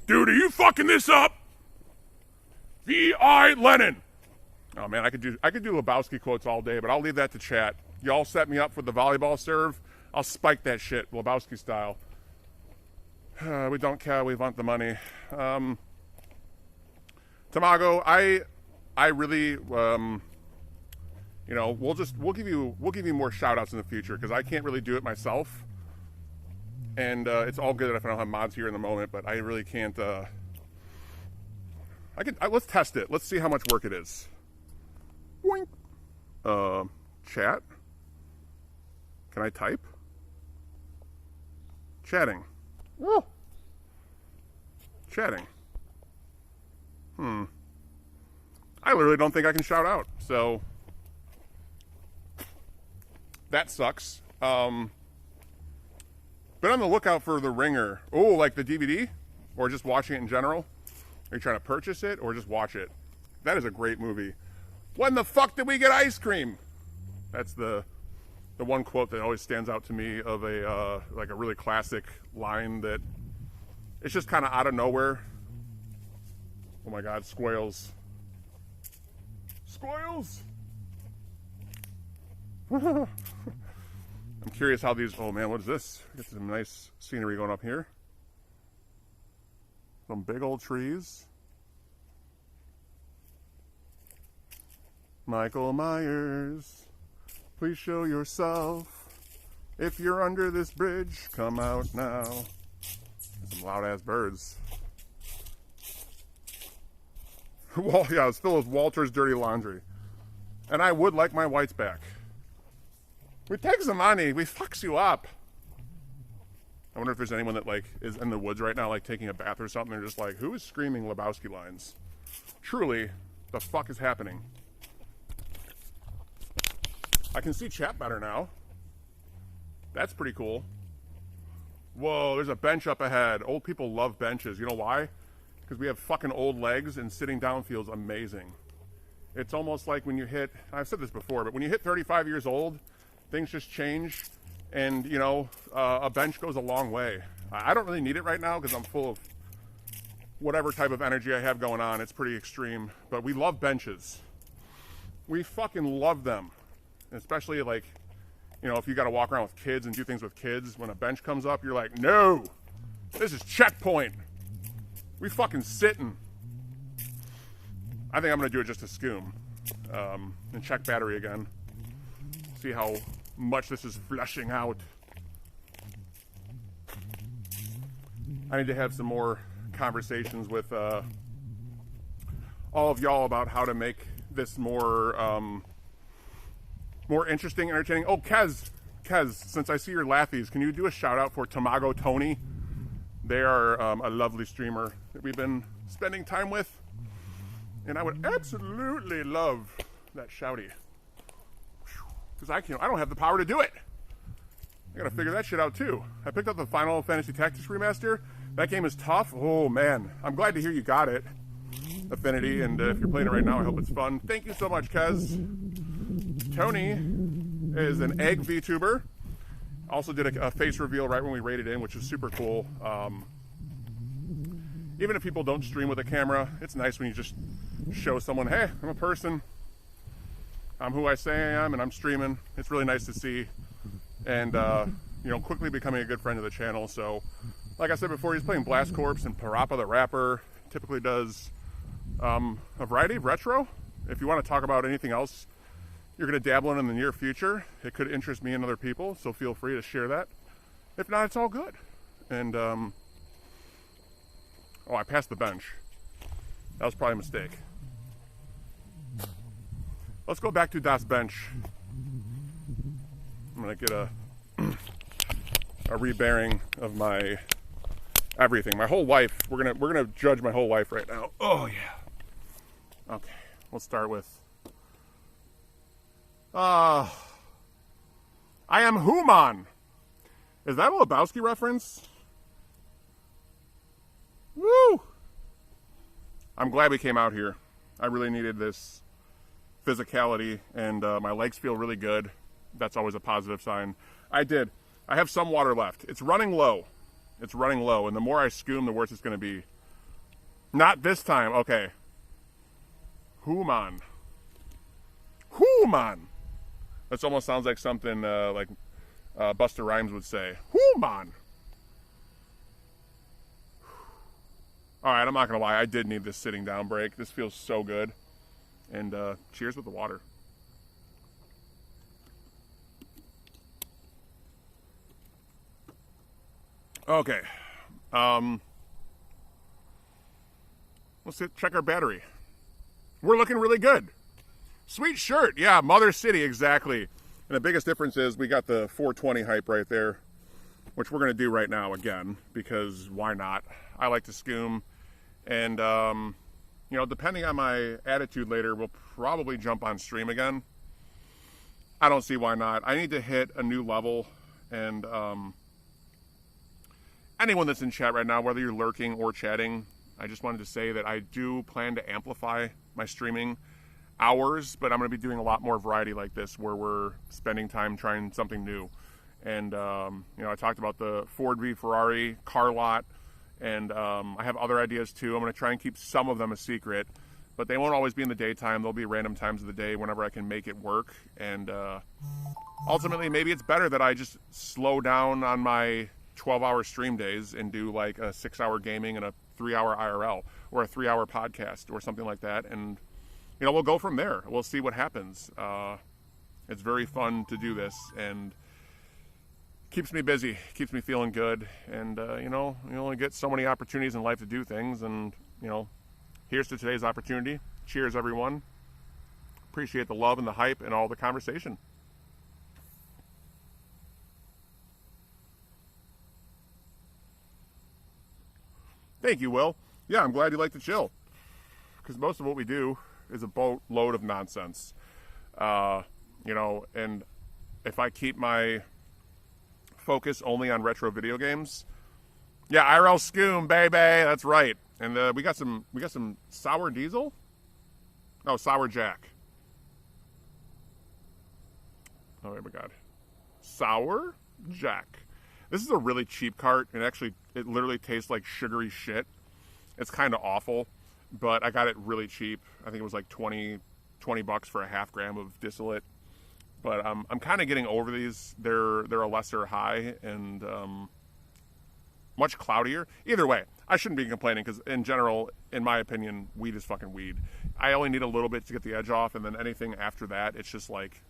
Dude, are you fucking this up? V.I. Lenin. Oh man, I could do Lebowski quotes all day, but I'll leave that to chat. Y'all set me up for the volleyball serve. I'll spike that shit, Lebowski style. We don't care, we want the money. Tamago, I really, you know, we'll give you more shout outs in the future because I can't really do it myself. And it's all good if I don't have mods here in the moment, but I really can't, let's test it. Let's see how much work it is. Boink. Chat. Can I type? Chatting. Woo. Chatting. I literally don't think I can shout out, so that sucks. Been on the lookout for The Ringer. Oh, like the DVD? Or just watching it in general? Are you trying to purchase it or just watch it? That is a great movie. When the fuck did we get ice cream? That's the one quote that always stands out to me of a like a really classic line that it's just kind of out of nowhere. Oh my God, squirrels. Squirrels! I'm curious how these, oh man, what is this? Get some nice scenery going up here. Some big old trees. Michael Myers, please show yourself. If you're under this bridge, come out now. Some loud ass birds. Well, yeah, it's filled with Walter's dirty laundry. And I would like my whites back. We take some money, we fucks you up. I wonder if there's anyone that like is in the woods right now, like taking a bath or something. They're just like, who is screaming Lebowski lines? Truly, the fuck is happening? I can see chat better now. That's pretty cool. Whoa, there's a bench up ahead. Old people love benches. You know why? Because we have fucking old legs and sitting down feels amazing. It's almost like when you hit, I've said this before, but when you hit 35 years old, things just change. And, you know, a bench goes a long way. I don't really need it right now because I'm full of whatever type of energy I have going on. It's pretty extreme. But we love benches. We fucking love them. Especially like, you know, if you got to walk around with kids and do things with kids, when a bench comes up, you're like, no, this is checkpoint. We fucking sitting. I think I'm going to do it just to scoom and check battery again. See how much this is flushing out. I need to have some more conversations with all of y'all about how to make this more more interesting, entertaining. Oh, Kez, since I see your laughies, can you do a shout out for Tamago Tony? They are a lovely streamer that we've been spending time with. And I would absolutely love that shouty. Because I don't have the power to do it. I gotta figure that shit out too. I picked up the Final Fantasy Tactics Remaster. That game is tough. Oh man, I'm glad to hear you got it, Affinity, and if you're playing it right now, I hope it's fun. Thank you so much, Kez. Tony is an egg VTuber. Also did a face reveal right when we raided in, which is super cool. Even if people don't stream with a camera, it's nice when you just show someone, hey, I'm a person. I'm who I say I am, and I'm streaming. It's really nice to see. And, you know, quickly becoming a good friend of the channel. So, like I said before, he's playing Blast Corps and Parappa the Rapper. Typically does a variety of retro. If you want to talk about anything else you're going to dabble in the near future, it could interest me and other people, so feel free to share that. If not, it's all good. And, oh, I passed the bench. That was probably a mistake. Let's go back to Das Bench. I'm going to get a rebearing of my everything. My whole life. We're gonna judge my whole life right now. Oh, yeah. Okay, let's start with... I am Human. Is that a Lebowski reference? Woo! I'm glad we came out here. I really needed this physicality, and my legs feel really good. That's always a positive sign. I have some water left. It's running low. It's running low, and the more I scoom, the worse it's going to be. Not this time. Okay. Human. Human. That almost sounds like something like Busta Rhymes would say. Human. All right, I'm not going to lie. I did need this sitting down break. This feels so good. And cheers with the water. Okay. Let's check our battery. We're looking really good. Sweet shirt. Yeah, Mother City, exactly. And the biggest difference is we got the 420 hype right there, which we're going to do right now again, because why not? I like to scoom. And, you know, depending on my attitude later, we'll probably jump on stream again. I don't see why not. I need to hit a new level, and anyone that's in chat right now, whether you're lurking or chatting, I just wanted to say that I do plan to amplify my streaming hours, but I'm going to be doing a lot more variety like this, where we're spending time trying something new. And, you know, I talked about the Ford v Ferrari car lot, and I have other ideas too. I'm going to try and keep some of them a secret, but they won't always be in the daytime. They'll be random times of the day whenever I can make it work. And ultimately, maybe it's better that I just slow down on my 12-hour stream days and do like a 6-hour gaming and a 3-hour IRL or a 3-hour podcast or something like that. And, you know, we'll go from there. We'll see what happens. It's very fun to do this, and keeps me busy, keeps me feeling good. And, you know, you only get so many opportunities in life to do things. And, you know, here's to today's opportunity. Cheers, everyone. Appreciate the love and the hype and all the conversation. Thank you, Will. Yeah, I'm glad you like to chill. because most of what we do is a boatload of nonsense. You know, and if I keep my focus only on retro video games, yeah, IRL Scoom, baby, that's right. And we got some sour diesel. Oh, sour jack. Oh my god, sour jack. This is a really cheap cart, and actually, it literally tastes like sugary shit. It's kind of awful, but I got it really cheap. I think it was like 20 bucks for a half gram of distillate. But I'm kind of getting over these. They're a lesser high and much cloudier. Either way, I shouldn't be complaining because in general, in my opinion, weed is fucking weed. I only need a little bit to get the edge off, and then anything after that, it's just like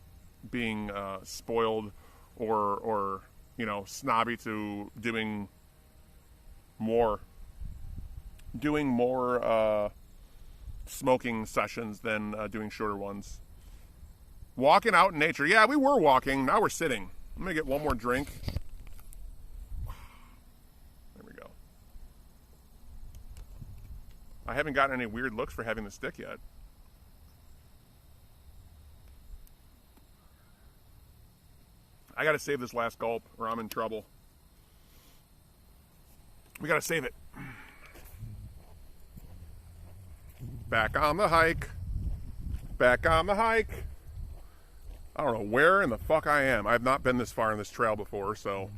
being spoiled or you know, snobby to doing more smoking sessions than doing shorter ones. Walking out in nature. Yeah, we were walking. Now we're sitting. I'm going to get one more drink. There we go. I haven't gotten any weird looks for having the stick yet. I got to save this last gulp or I'm in trouble. We got to save it. Back on the hike. Back on the hike. I don't know where in the fuck I am. I've not been this far in this trail before, so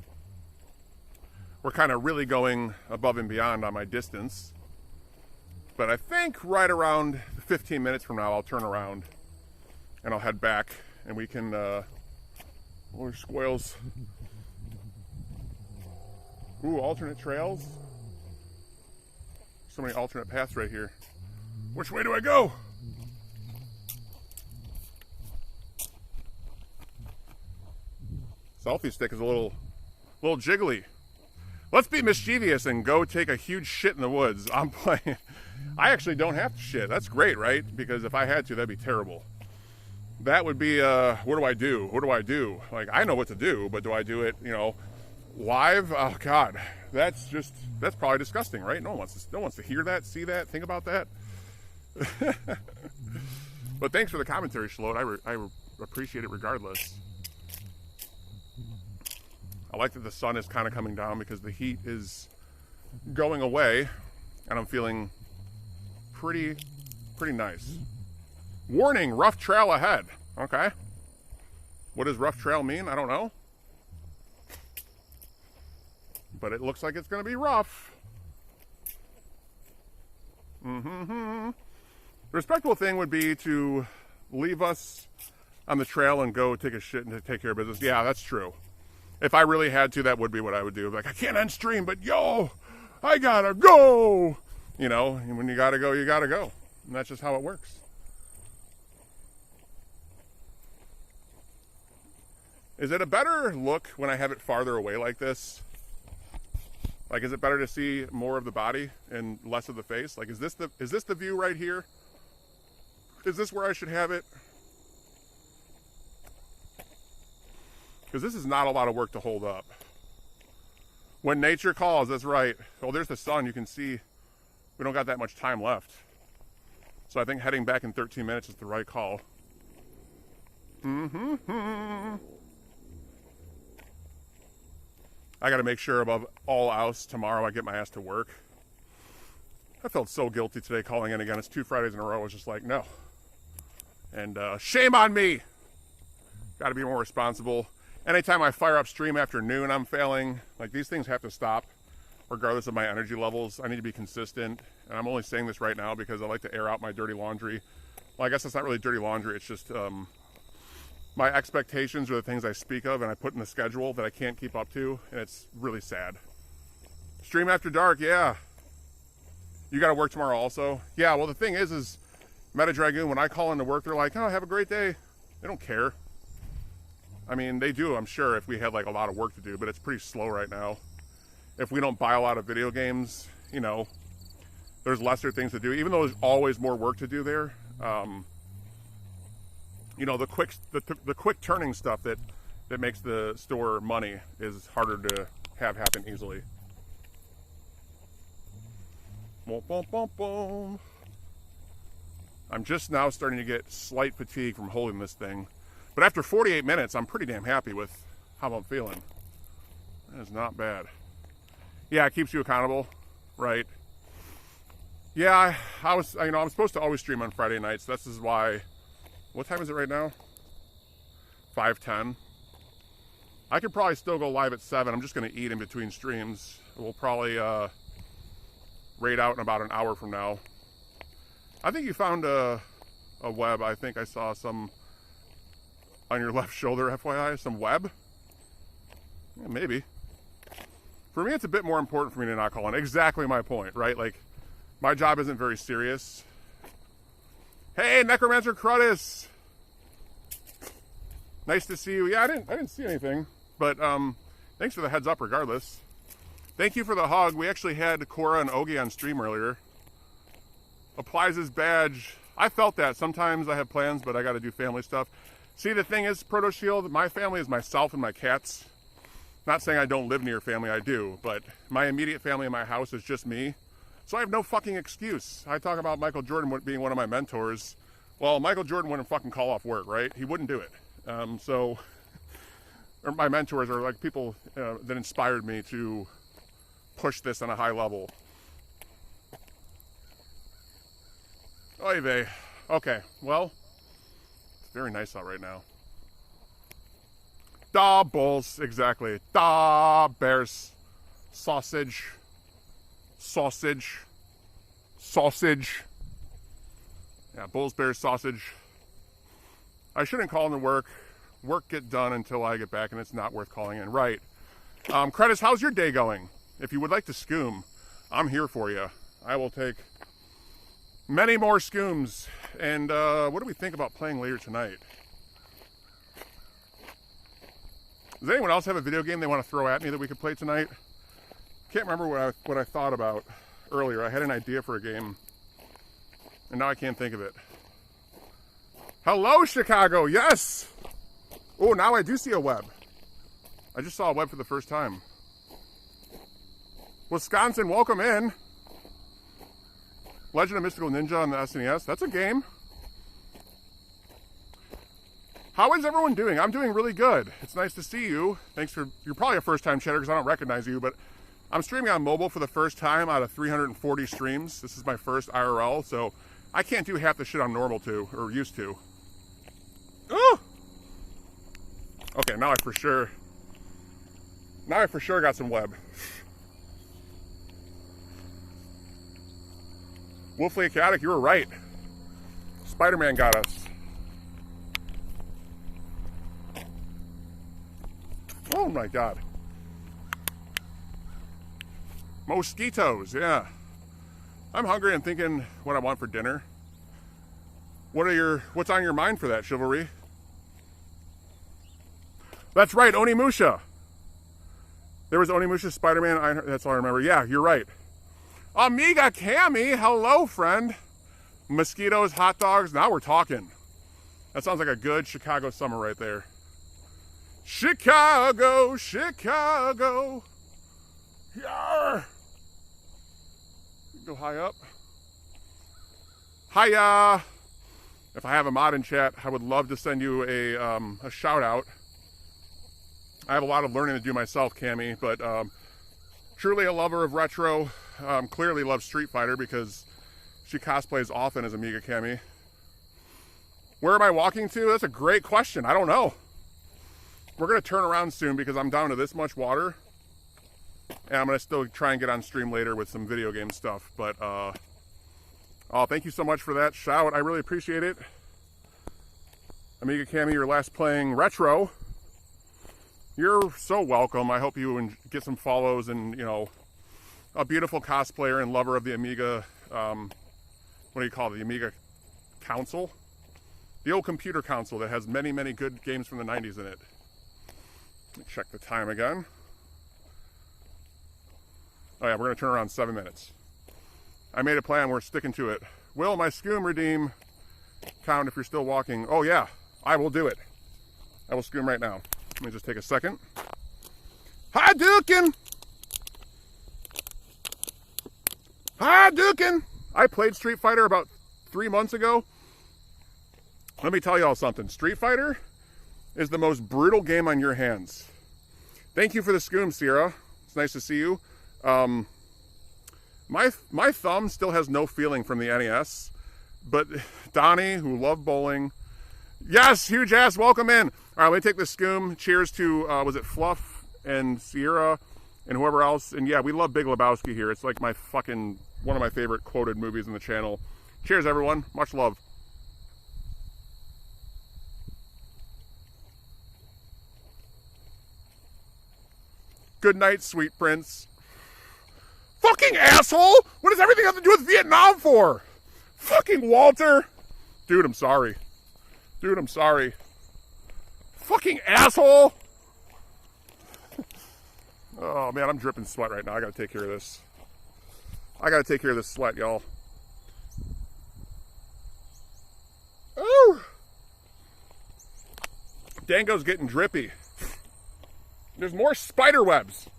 we're kind of really going above and beyond on my distance. But I think right around 15 minutes from now, I'll turn around and I'll head back and we can, more squirrels. Ooh, alternate trails. So many alternate paths right here. Which way do I go? Selfie stick is a little jiggly. Let's be mischievous and go take a huge shit in the woods. I'm playing. I actually don't have to shit. That's great, right? Because if I had to, that'd be terrible. That would be, what do I do? What do I do? Like, I know what to do, but do I do it, you know, live? Oh, God. That's probably disgusting, right? No one wants to hear that, see that, think about that. But thanks for the commentary, Shlote. I appreciate it regardless. I like that the sun is kind of coming down because the heat is going away and I'm feeling pretty nice. Warning, rough trail ahead. Okay. What does rough trail mean? I don't know. But it looks like it's going to be rough. The respectable thing would be to leave us on the trail and go take a shit and take care of business. Yeah, that's true. If I really had to, that would be what I would do. Like, I can't end stream, but yo, I gotta go. You know, when you gotta go, you gotta go. And that's just how it works. Is it a better look when I have it farther away like this? Like, is it better to see more of the body and less of the face? Like, is this the view right here? Is this where I should have it? Because this is not a lot of work to hold up. When nature calls, that's right. Oh, there's the sun. You can see we don't got that much time left. So I think heading back in 13 minutes is the right call. I got to make sure above all else tomorrow I get my ass to work. I felt so guilty today calling in again. It's 2 Fridays in a row. I was just like, no. And shame on me. Got to be more responsible. Anytime I fire up stream after noon, I'm failing. Like, these things have to stop regardless of my energy levels. I need to be consistent. And I'm only saying this right now because I like to air out my dirty laundry. Well, I guess it's not really dirty laundry. It's just my expectations are the things I speak of and I put in the schedule that I can't keep up to. And it's really sad. Stream after dark, yeah. You got to work tomorrow also? Yeah, well, the thing is Meta Dragoon, when I call into work, they're like, oh, have a great day. They don't care. I mean, they do, I'm sure, if we had like a lot of work to do, but it's pretty slow right now. If we don't buy a lot of video games, you know, there's lesser things to do, even though there's always more work to do there. You know, the quick turning stuff that makes the store money is harder to have happen easily. Boom, boom, boom, boom. I'm just now starting to get slight fatigue from holding this thing. But after 48 minutes, I'm pretty damn happy with how I'm feeling. That is not bad. Yeah, it keeps you accountable, right? Yeah, I'm supposed to always stream on Friday nights. This is why, what time is it right now? 5:10. I could probably still go live at 7. I'm just going to eat in between streams. We'll probably raid out in about an hour from now. I think you found a web. I think I saw some on your left shoulder, FYI. Some web? Yeah, maybe. For me, it's a bit more important for me to not call in. Exactly my point, right? Like, my job isn't very serious. Hey, Necromancer Crudis! Nice to see you. Yeah, I didn't see anything. But thanks for the heads up regardless. Thank you for the hug. We actually had Cora and Ogie on stream earlier. Applies his badge. I felt that. Sometimes I have plans, but I got to do family stuff. See, the thing is, Proto Shield, my family is myself and my cats. Not saying I don't live near family, I do. But my immediate family in my house is just me. So I have no fucking excuse. I talk about Michael Jordan being one of my mentors. Well, Michael Jordan wouldn't fucking call off work, right? He wouldn't do it. Or my mentors are like people that inspired me to push this on a high level. Oy vey. Okay, well, it's very nice out right now. Da bulls, exactly. Da bears. Sausage. Sausage. Sausage. Yeah, bulls, bears, sausage. I shouldn't call in to work. Work get done until I get back, and it's not worth calling in. Right. Credis, how's your day going? If you would like to scoom, I'm here for you. I will take many more scooms. And what do we think about playing later tonight? Does anyone else have a video game they want to throw at me that we could play tonight? Can't remember what I thought about earlier. I had an idea for a game, and now I can't think of it. Hello, Chicago. Yes. Oh, now I do see a web. I just saw a web for the first time. Wisconsin, welcome in. Legend of Mystical Ninja on the SNES. That's a game. How is everyone doing? I'm doing really good. It's nice to see you. Thanks for, you're probably a first-time chatter because I don't recognize you, but I'm streaming on mobile for the first time out of 340 streams. This is my first IRL, so I can't do half the shit I'm normal to, or used to. Ooh! Okay, now I for sure got some web. Wolfly Chaotic, you were right. Spider-Man got us. Oh my god. Mosquitoes, yeah. I'm hungry and thinking what I want for dinner. What's on your mind for that, Chivalry? That's right, Onimusha. There was Onimusha, Spider-Man, that's all I remember. Yeah, you're right. Amiga Cammy, hello, friend. Mosquitoes, hot dogs, now we're talking. That sounds like a good Chicago summer right there. Chicago, Chicago. Yarr. Go high up. Hiya. If I have a mod in chat, I would love to send you a shout out. I have a lot of learning to do myself, Cammy, but truly a lover of retro. Clearly loves Street Fighter because she cosplays often as Amiga Cammy. Where am I walking to? That's a great question. I don't know. We're going to turn around soon because I'm down to this much water. And I'm going to still try and get on stream later with some video game stuff. But, oh, thank you so much for that shout. I really appreciate it. Amiga Cammy, you're last playing retro. You're so welcome. I hope you get some follows and, you know, a beautiful cosplayer and lover of the Amiga, what do you call it, the Amiga console? The old computer console that has many, many good games from the 90s in it. Let me check the time again. Oh yeah, we're gonna turn around 7 minutes. I made a plan, we're sticking to it. Will my scoom redeem count if you're still walking? Oh yeah, I will do it. I will scoom right now. Let me just take a second. Hadouken! Hadouken! I played Street Fighter about 3 months ago. Let me tell y'all something. Street Fighter is the most brutal game on your hands. Thank you for the scoom, Sierra. It's nice to see you. My thumb still has no feeling from the NES, but Donnie, who loved bowling, yes, huge ass, welcome in. All right, let me take the scoom. Cheers to, was it Fluff and Sierra and whoever else? And yeah, we love Big Lebowski here. It's like one of my favorite quoted movies on the channel. Cheers, everyone. Much love. Good night, sweet prince. Fucking asshole! What does everything have to do with Vietnam for? Fucking Walter! Dude, I'm sorry. Dude, I'm sorry. Fucking asshole! Oh man, I'm dripping sweat right now. I gotta take care of this. I gotta take care of this sweat, y'all. Ooh! Dango's getting drippy. There's more spider webs.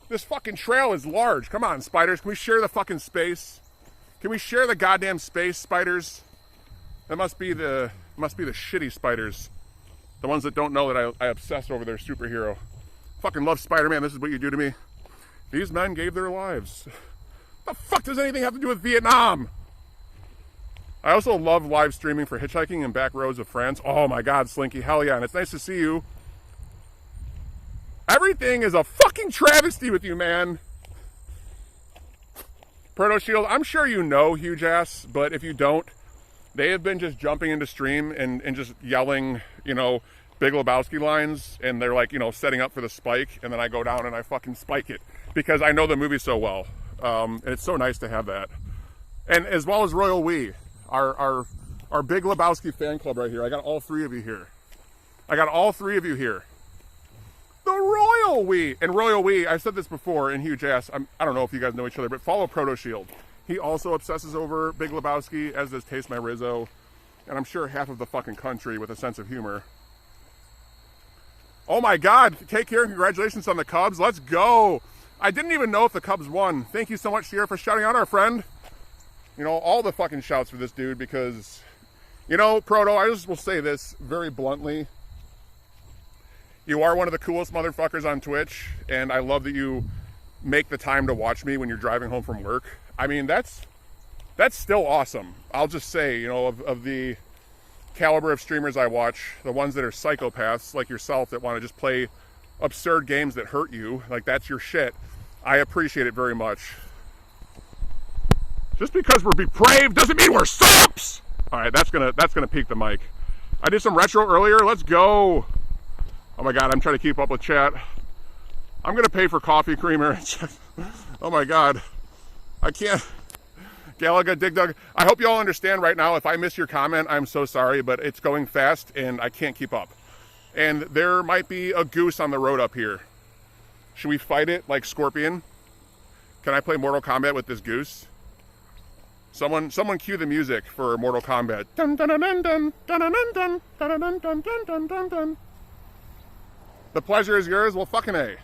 This fucking trail is large. Come on, spiders. Can we share the fucking space? Can we share the goddamn space, spiders? That must be the shitty spiders. The ones that don't know that I obsess over their superhero. Fucking love Spider-Man. This is what you do to me. These men gave their lives. The fuck does anything have to do with Vietnam? I also love live streaming for hitchhiking in back roads of France. Oh my God, Slinky. Hell yeah. And it's nice to see you. Everything is a fucking travesty with you, man. Proto Shield, I'm sure you know, huge ass, but if you don't, they have been just jumping into stream and just yelling, you know, Big Lebowski lines, and they're like, you know, setting up for the spike, and then I go down and I fucking spike it because I know the movie so well. And it's so nice to have that. And as well as Royal We, our Big Lebowski fan club right here. I got all three of you here. I got all three of you here. The Royal We. And Royal We, I've said this before in huge ass. I don't know if you guys know each other, but follow Proto Shield. He also obsesses over Big Lebowski, as does Taste My Rizzo. And I'm sure half of the fucking country with a sense of humor. Oh my God. Take care and congratulations on the Cubs. Let's go. I didn't even know if the Cubs won. Thank you so much, Sierra, for shouting out our friend. You know, all the fucking shouts for this dude because, you know, Proto, I just will say this very bluntly. You are one of the coolest motherfuckers on Twitch, and I love that you make the time to watch me when you're driving home from work. I mean, that's still awesome. I'll just say, you know, of the caliber of streamers I watch, the ones that are psychopaths like yourself that want to just play absurd games that hurt you, like that's your shit, I appreciate it very much. Just because we're depraved doesn't mean we're sops! Alright, that's gonna peak the mic. I did some retro earlier, let's go! Oh my God, I'm trying to keep up with chat. I'm gonna pay for coffee creamer. Oh my God. I can't. Galaga, Dig Dug. I hope you all understand right now. If I miss your comment, I'm so sorry, but it's going fast and I can't keep up. And there might be a goose on the road up here. Should we fight it like Scorpion? Can I play Mortal Kombat with this goose? Someone cue the music for Mortal Kombat. Dun dun dun dun dun dun dun dun dun dun dun dun dun dun. The pleasure is yours. Well, fucking A.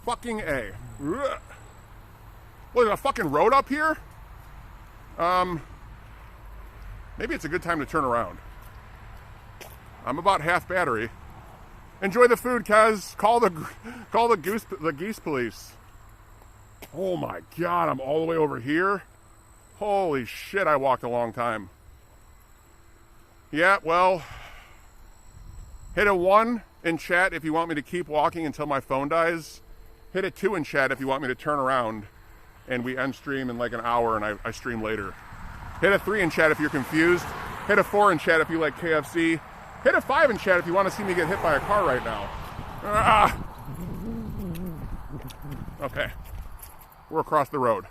Fucking A. Ugh. What, is there a fucking road up here? Maybe it's a good time to turn around. I'm about half battery. Enjoy the food, Kaz. Call the geese police. Oh my God, I'm all the way over here. Holy shit, I walked a long time. Yeah, well, hit a 1 in chat if you want me to keep walking until my phone dies. Hit a 2 in chat if you want me to turn around and we end stream in like an hour and I stream later. Hit a 3 in chat if you're confused. Hit a 4 in chat if you like KFC. Hit a 5 in chat if you want to see me get hit by a car right now. Ah. Okay. We're across the road.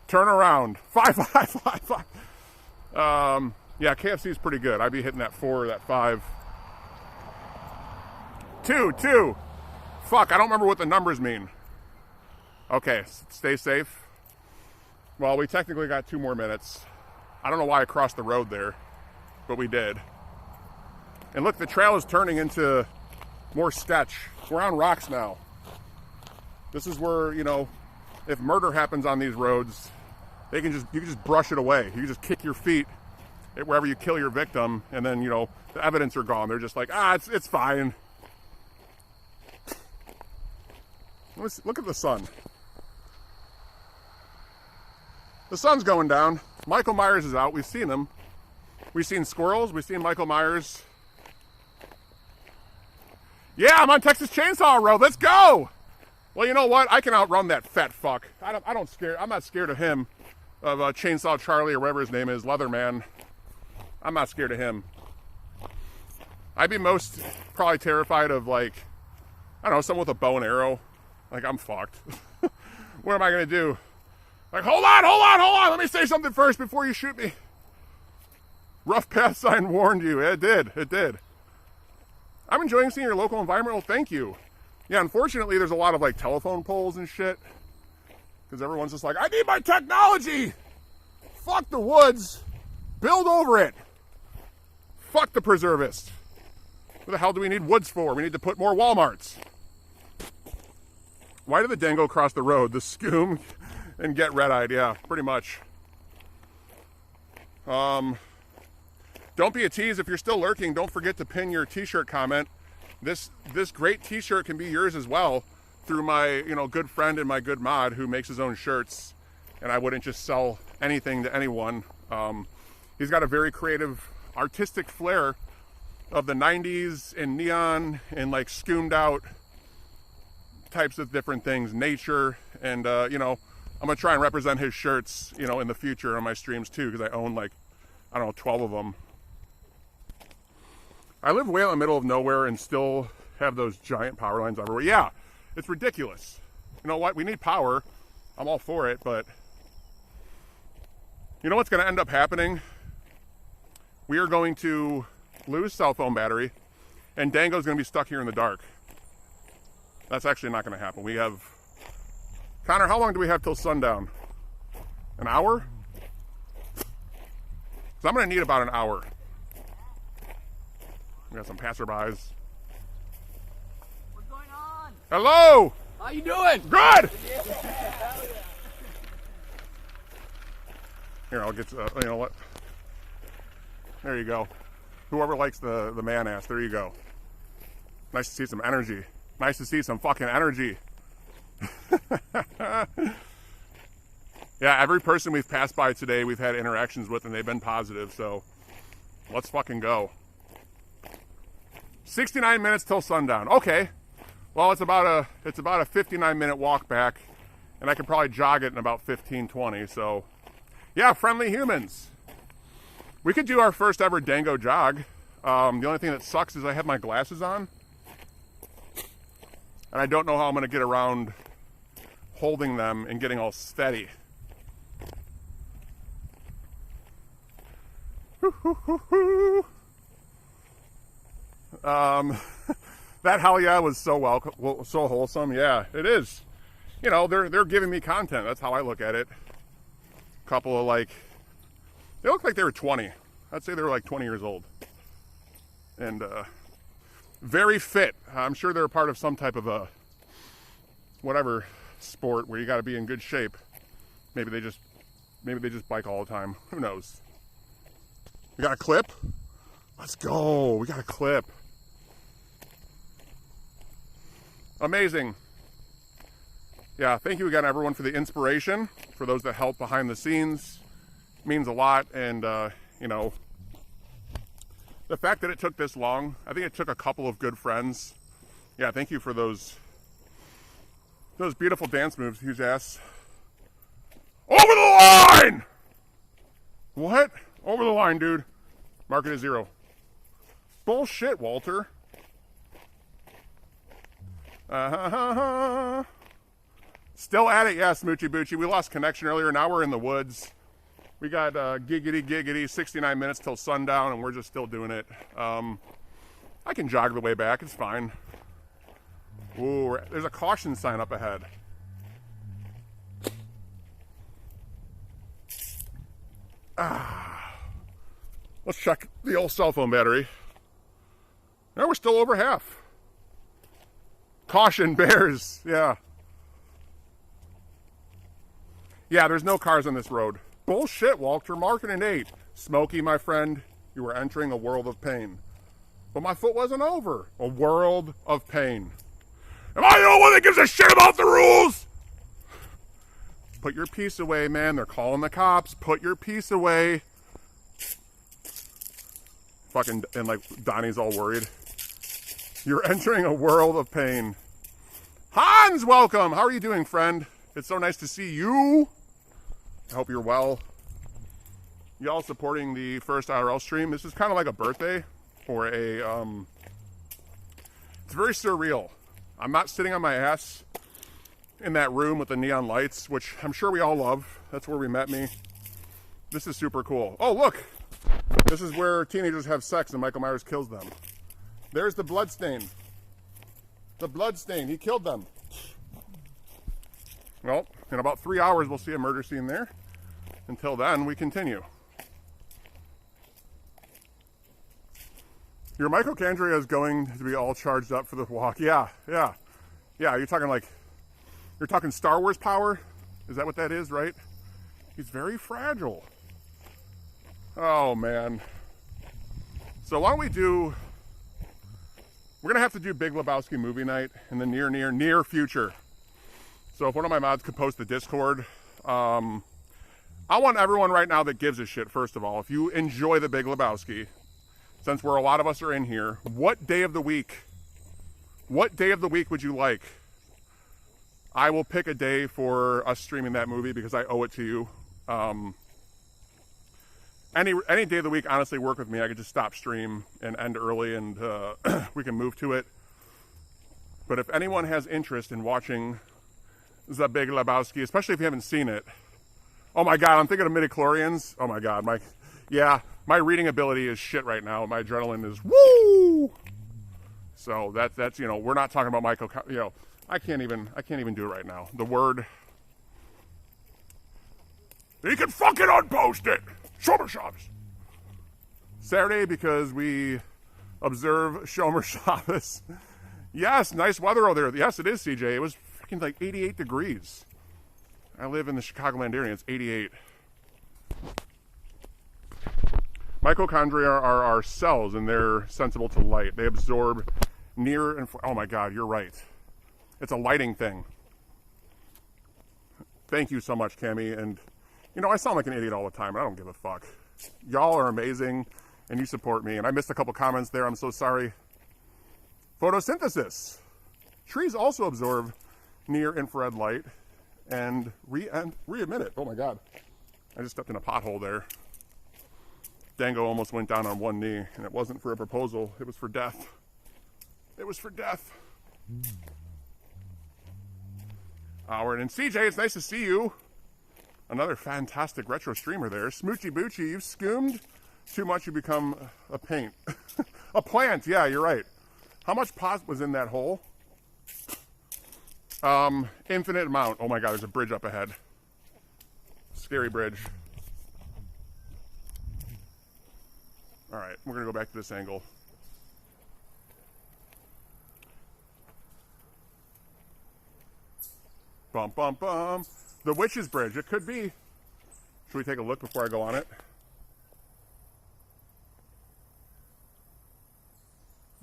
Turn around. 5, 5, 5, 5. Yeah, KFC is pretty good. I'd be hitting that 4 or that 5. 2. Fuck, I don't remember what the numbers mean. Okay, stay safe. Well, we technically got 2 more minutes. I don't know why I crossed the road there, but we did. And look, the trail is turning into more sketch. We're on rocks now. This is where, you know, if murder happens on these roads, you can just brush it away. You can just kick your feet at wherever you kill your victim, and then, you know, the evidence are gone. They're just like, it's fine. Look at the sun. The sun's going down. Michael Myers is out. We've seen him. We've seen squirrels. We've seen Michael Myers. Yeah, I'm on Texas Chainsaw Road. Let's go. Well, you know what? I can outrun that fat fuck. I'm not scared of him, of Chainsaw Charlie or whatever his name is, Leatherman. I'm not scared of him. I'd be most probably terrified of, like, I don't know, someone with a bow and arrow. Like, I'm fucked. What am I gonna do? Like, hold on. Let me say something first before you shoot me. Rough path sign warned you. It did. I'm enjoying seeing your local environment. Well, thank you. Yeah, unfortunately, there's a lot of, like, telephone poles and shit. Because everyone's just like, I need my technology. Fuck the woods. Build over it. Fuck the preservist. What the hell do we need woods for? We need to put more Walmarts. Why did the Dango cross the road? The scoom and get red-eyed. Yeah, pretty much. Don't be a tease. If you're still lurking, don't forget to pin your t-shirt comment. This great t-shirt can be yours as well through my, you know, good friend and my good mod who makes his own shirts. And I wouldn't just sell anything to anyone. He's got a very creative, artistic flair of the 90s and neon and, like, scoomed out types of different things, nature, and you know, I'm gonna try and represent his shirts, you know, in the future on my streams too, because I own, like, I don't know, 12 of them. I live way in the middle of nowhere and still have those giant power lines everywhere. Yeah, it's ridiculous. You know what? We need power. I'm all for it, but you know what's going to end up happening? We are going to lose cell phone battery, and Dango's going to be stuck here in the dark. That's actually not going to happen. We have... Connor, how long do we have till sundown? An hour? So I'm going to need about an hour. We got some passerbys. What's going on? Hello! How you doing? Good! Yeah. Here, I'll get, you know what? There you go. Whoever likes the man ass, there you go. Nice to see some energy. Nice to see some fucking energy. Yeah, every person we've passed by today, we've had interactions with, and they've been positive, so let's fucking go. 69 minutes till sundown. Okay. Well, it's about a 59-minute walk back, and I could probably jog it in about 15, 20, so yeah, friendly humans. We could do our first ever Dango jog. The only thing that sucks is I have my glasses on, and I don't know how I'm going to get around holding them and getting all steady. That hell yeah was so so wholesome. Yeah, it is. You know, they're giving me content. That's how I look at it. Couple of, like, they look like they were 20. I'd say they were like 20 years old. And very fit. I'm sure they're a part of some type of a whatever sport where you got to be in good shape. Maybe they just bike all the time. Who knows? We got a clip? Let's go. We got a clip. Amazing. Yeah, thank you again, everyone, for the inspiration. For those that help behind the scenes. It means a lot. And, you know, the fact that it took this long, I think it took a couple of good friends. Yeah, thank you for those beautiful dance moves, huge ass. Over the line! What? Over the line, dude. Mark it at 0. Bullshit, Walter. Still at it, yeah, Smoochy Boochie. We lost connection earlier. Now we're in the woods. We got giggity 69 minutes till sundown, and we're just still doing it. I can jog the way back. It's fine. Ooh, there's a caution sign up ahead. Let's check the old cell phone battery. No, we're still over half. Caution, bears. Yeah. Yeah, there's no cars on this road. Bullshit, Walter. Marking an 8. Smokey, my friend, you were entering a world of pain. But my foot wasn't over. A world of pain. Am I the only one that gives a shit about the rules? Put your piece away, man. They're calling the cops. Put your piece away. Fucking, and like Donnie's all worried. You're entering a world of pain. Hans, welcome. How are you doing, friend? It's so nice to see you. I hope you're well. Y'all supporting the first IRL stream. This is kind of like a birthday or a, it's very surreal. I'm not sitting on my ass in that room with the neon lights, which I'm sure we all love. That's where we met me. This is super cool. Oh, look. This is where teenagers have sex and Michael Myers kills them. There's the blood stain. The blood stain. He killed them. Well, in about 3 hours, we'll see a murder scene there. Until then, we continue. Your mitochondria is going to be all charged up for the walk. Yeah. You're talking Star Wars power? Is that what that is, right? He's very fragile. Oh, man. So why don't we do... We're going to have to do Big Lebowski movie night in the near future. So if one of my mods could post the Discord, I want everyone right now that gives a shit, first of all, if you enjoy the Big Lebowski, since a lot of us are in here, what day of the week would you like? I will pick a day for us streaming that movie because I owe it to you. Any day of the week, honestly, work with me. I could just stop stream and end early and we can move to it. But if anyone has interest in watching The Big Lebowski, especially if you haven't seen it, oh my God, I'm thinking of midichlorians. Oh my God, my reading ability is shit right now. My adrenaline is woo. So that's we're not talking about Michael. I can't even do it right now. The word. You can fucking unpost it. Shomer Shabbos. Saturday because we observe Shomer Shabbos. Yes, nice weather over there. Yes, it is, CJ. It was freaking like 88 degrees. I live in the Chicagoland area. It's 88. Mitochondria are our cells, and they're sensible to light. They absorb near and oh my God, you're right. It's a lighting thing. Thank you so much, Cammie. And I sound like an idiot all the time. I don't give a fuck. Y'all are amazing, and you support me. And I missed a couple comments there. I'm so sorry. Photosynthesis. Trees also absorb near-infrared light and re-emit it. Oh my God. I just stepped in a pothole there. Dango almost went down on one knee, and it wasn't for a proposal. It was for death. It was for death. Howard and CJ, it's nice to see you. Another fantastic retro streamer there. Smoochy Boochy, you've skimmed too much, you become a paint. A plant, yeah, you're right. How much pot was in that hole? Infinite amount. Oh my God, there's a bridge up ahead. Scary bridge. All right, we're gonna go back to this angle. Bum, bum, bum. The Witch's Bridge, it could be. Should we take a look before I go on it?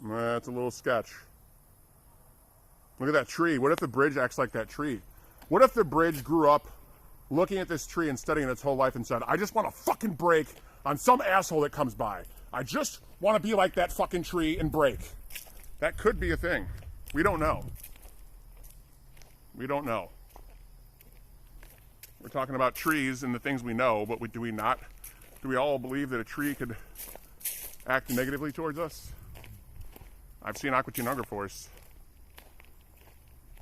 That's a little sketch. Look at that tree. What if the bridge acts like that tree? What if the bridge grew up looking at this tree and studying its whole life and said, I just want to fucking break on some asshole that comes by. I just want to be like that fucking tree and break. That could be a thing. We don't know. We don't know. We're talking about trees and the things we know, but do we not? Do we all believe that a tree could act negatively towards us? I've seen Aqua Teen Hunger Force.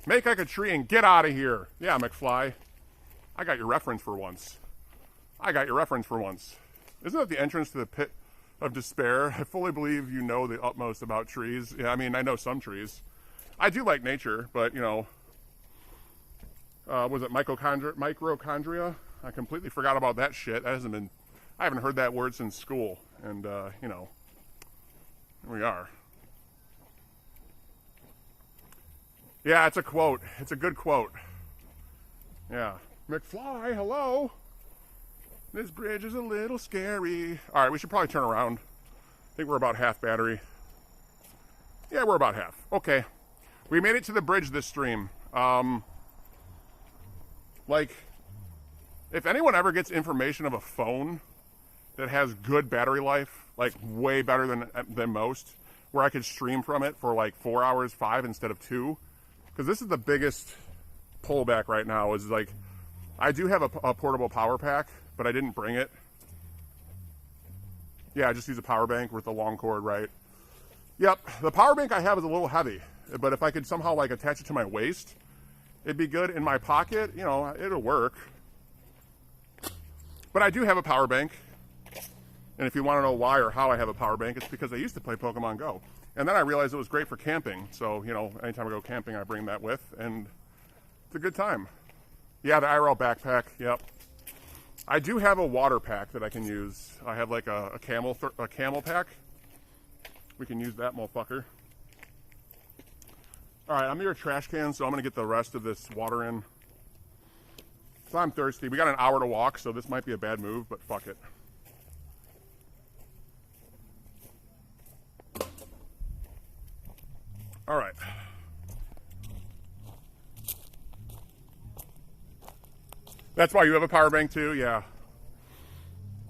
Make like a tree and get out of here. Yeah, McFly. I got your reference for once. I got your reference for once. Isn't that the entrance to the pit of despair? I fully believe you know the utmost about trees. Yeah, I mean, I know some trees. I do like nature, but, was it mitochondria? I completely forgot about that shit. I haven't heard that word since school. And, here we are. Yeah, it's a quote. It's a good quote. Yeah. McFly, hello. This bridge is a little scary. All right, we should probably turn around. I think we're about half battery. Yeah, we're about half. Okay. We made it to the bridge this stream. Like, if anyone ever gets information of a phone that has good battery life, like way better than most, where I could stream from it for like 4 hours, 5 instead of 2, because this is the biggest pullback right now, is like, I do have a portable power pack, but I didn't bring it. Yeah, I just use a power bank with a long cord, right? Yep, the power bank I have is a little heavy, but if I could somehow like attach it to my waist, it'd be good in my pocket, you know, it'll work. But I do have a power bank, and if you want to know why or how I have a power bank, it's because I used to play Pokemon Go. And then I realized it was great for camping, so, you know, anytime I go camping, I bring that with, and it's a good time. Yeah, the IRL backpack, yep. I do have a water pack that I can use. I have like a camel pack. We can use that motherfucker. All right, I'm near a trash can, so I'm gonna get the rest of this water in. So I'm thirsty. We got an hour to walk, so this might be a bad move, but fuck it. All right. That's why you have a power bank too? Yeah.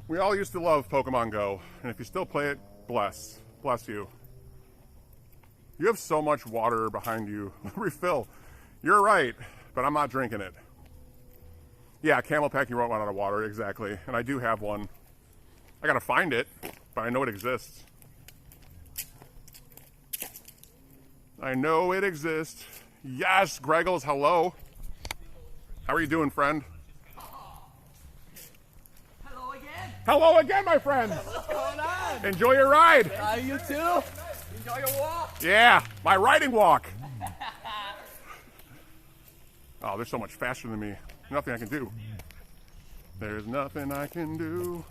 We all used to love Pokemon Go, and if you still play it, bless you. You have so much water behind you. Refill. You're right, but I'm not drinking it. Yeah, camel pack, you won't run out of water, exactly. And I do have one. I gotta find it, but I know it exists. I know it exists. Yes, Greggles, hello. How are you doing, friend? Hello again. Hello again, my friend. What's going on? Enjoy your ride. You too. Enjoy your walk. Yeah, my riding walk. Oh, they're so much faster than me. Nothing I can do. There's nothing I can do.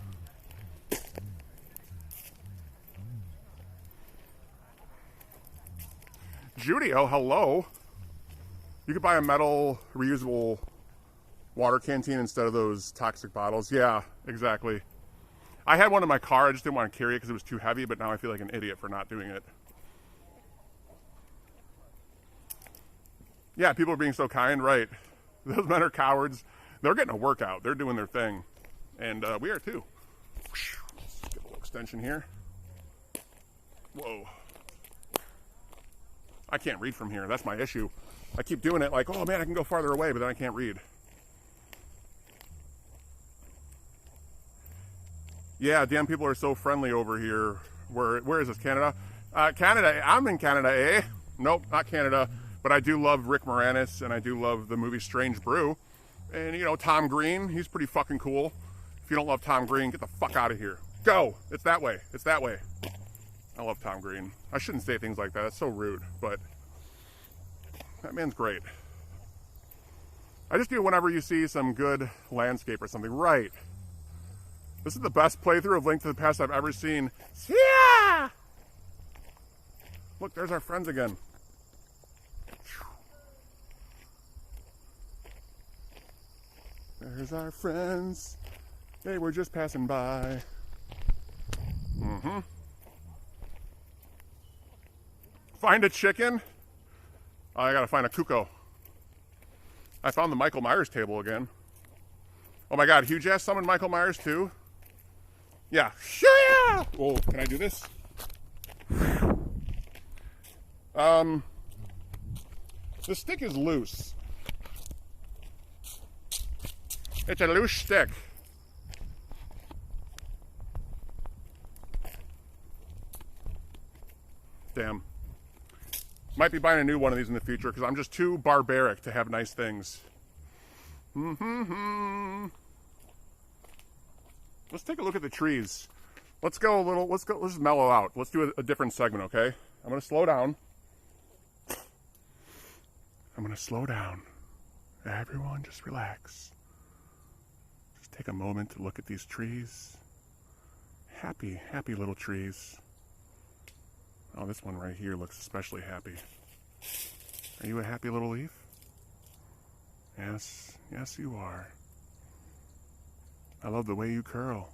Judy, oh, hello. You could buy a metal reusable water canteen instead of those toxic bottles. Yeah, exactly. I had one in my car. I just didn't want to carry it because it was too heavy, but now I feel like an idiot for not doing it. Yeah, people are being so kind, right? Those men are cowards. They're getting a workout. They're doing their thing. And we are too. Let's get a little extension here. Whoa. I can't read from here. That's my issue. I keep doing it like, oh man, I can go farther away, but then I can't read. Yeah, damn, people are so friendly over here. Where is this, Canada? Canada, I'm in Canada, eh? Nope, not Canada. But I do love Rick Moranis, and I do love the movie Strange Brew. And, you know, Tom Green, he's pretty fucking cool. If you don't love Tom Green, get the fuck out of here. Go! It's that way. It's that way. I love Tom Green. I shouldn't say things like that. That's so rude, but that man's great. I just do whenever you see some good landscape or something. Right. This is the best playthrough of Link to the Past I've ever seen. Yeah! Look, there's our friends again. There's our friends. They were just passing by. Mm-hmm. Find a chicken? Oh, I gotta find a cuckoo. I found the Michael Myers table again. Oh my god, Huge Ass summoned Michael Myers too? Yeah. Yeah! Oh, can I do this? The stick is loose. It's a loose stick. Damn. Might be buying a new one of these in the future because I'm just too barbaric to have nice things. Let's take a look at the trees. Let's just mellow out. Let's do a different segment, okay? I'm gonna slow down. Everyone just relax. Just take a moment to look at these trees. Happy, happy little trees. Oh, this one right here looks especially happy. Are you a happy little leaf? Yes, yes you are. I love the way you curl.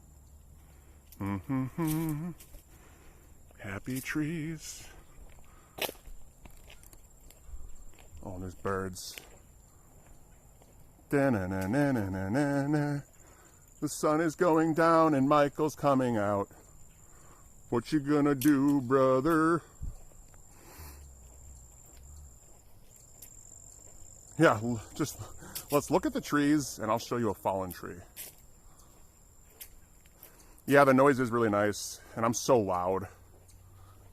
Mm-hmm. Happy trees. Oh, there's birds. Da-na-na-na-na-na-na. The sun is going down and Michael's coming out. What you gonna do, brother? Yeah, just let's look at the trees and I'll show you a fallen tree. Yeah, the noise is really nice, and I'm so loud.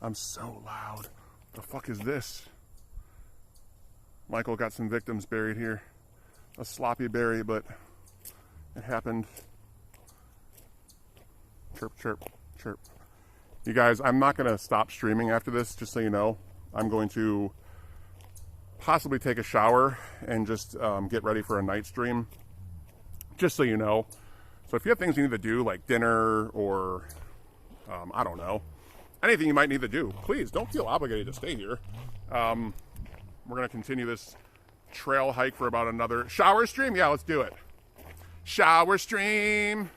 I'm so loud. The fuck is this? Michael got some victims buried here. A sloppy berry, but it happened. Chirp, chirp, chirp. You guys, I'm not gonna stop streaming after this, just so you know. I'm going to possibly take a shower and just get ready for a night stream, just so you know. So if you have things you need to do, like dinner or, I don't know, anything you might need to do, please don't feel obligated to stay here. We're going to continue this trail hike for about another shower stream. Yeah, let's do it. Shower stream.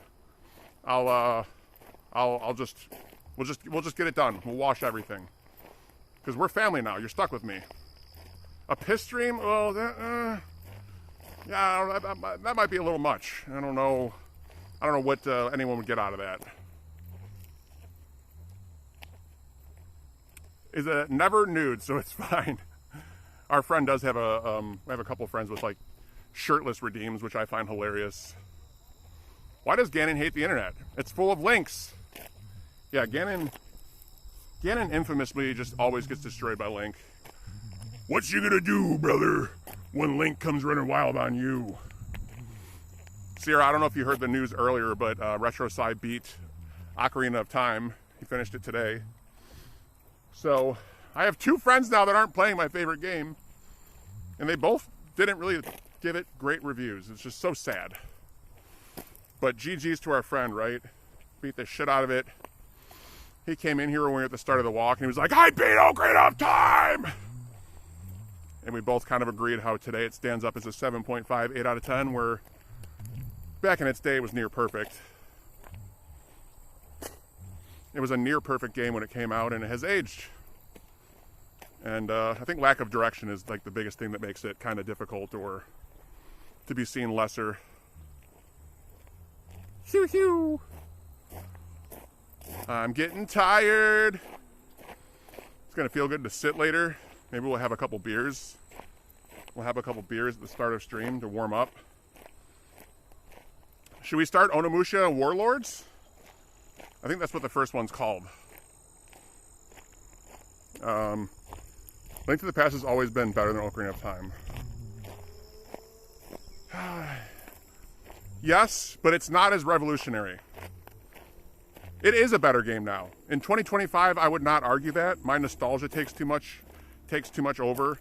We'll just get it done. We'll wash everything. Because we're family now. You're stuck with me. A piss stream? Well, yeah, that might be a little much. I don't know what anyone would get out of that. Is it never nude, so it's fine. Our friend does have we have a couple friends with like shirtless redeems, which I find hilarious. Why does Gannon hate the internet? It's full of links. Yeah, Gannon infamously just always gets destroyed by Link. What you gonna do, brother, when Link comes running wild on you? Sierra, I don't know if you heard the news earlier, but RetroSci beat Ocarina of Time. He finished it today. So I have two friends now that aren't playing my favorite game, and they both didn't really give it great reviews. It's just so sad. But GG's to our friend, right? Beat the shit out of it. He came in here when we were at the start of the walk, and he was like, I beat Ocarina of Time! And we both kind of agreed how today it stands up as a 7.5, 8 out of 10, where back in its day, it was near perfect. It was a near perfect game when it came out, and it has aged. And I think lack of direction is like the biggest thing that makes it kind of difficult or to be seen lesser. Hew hew. I'm getting tired. It's gonna feel good to sit later. Maybe we'll have a couple beers. We'll have a couple beers at the start of stream to warm up. Should we start Onimusha Warlords? I think that's what the first one's called. Link to the Past has always been better than Ocarina of Time. Yes, but it's not as revolutionary. It is a better game now. In 2025, I would not argue that. My nostalgia takes too much over.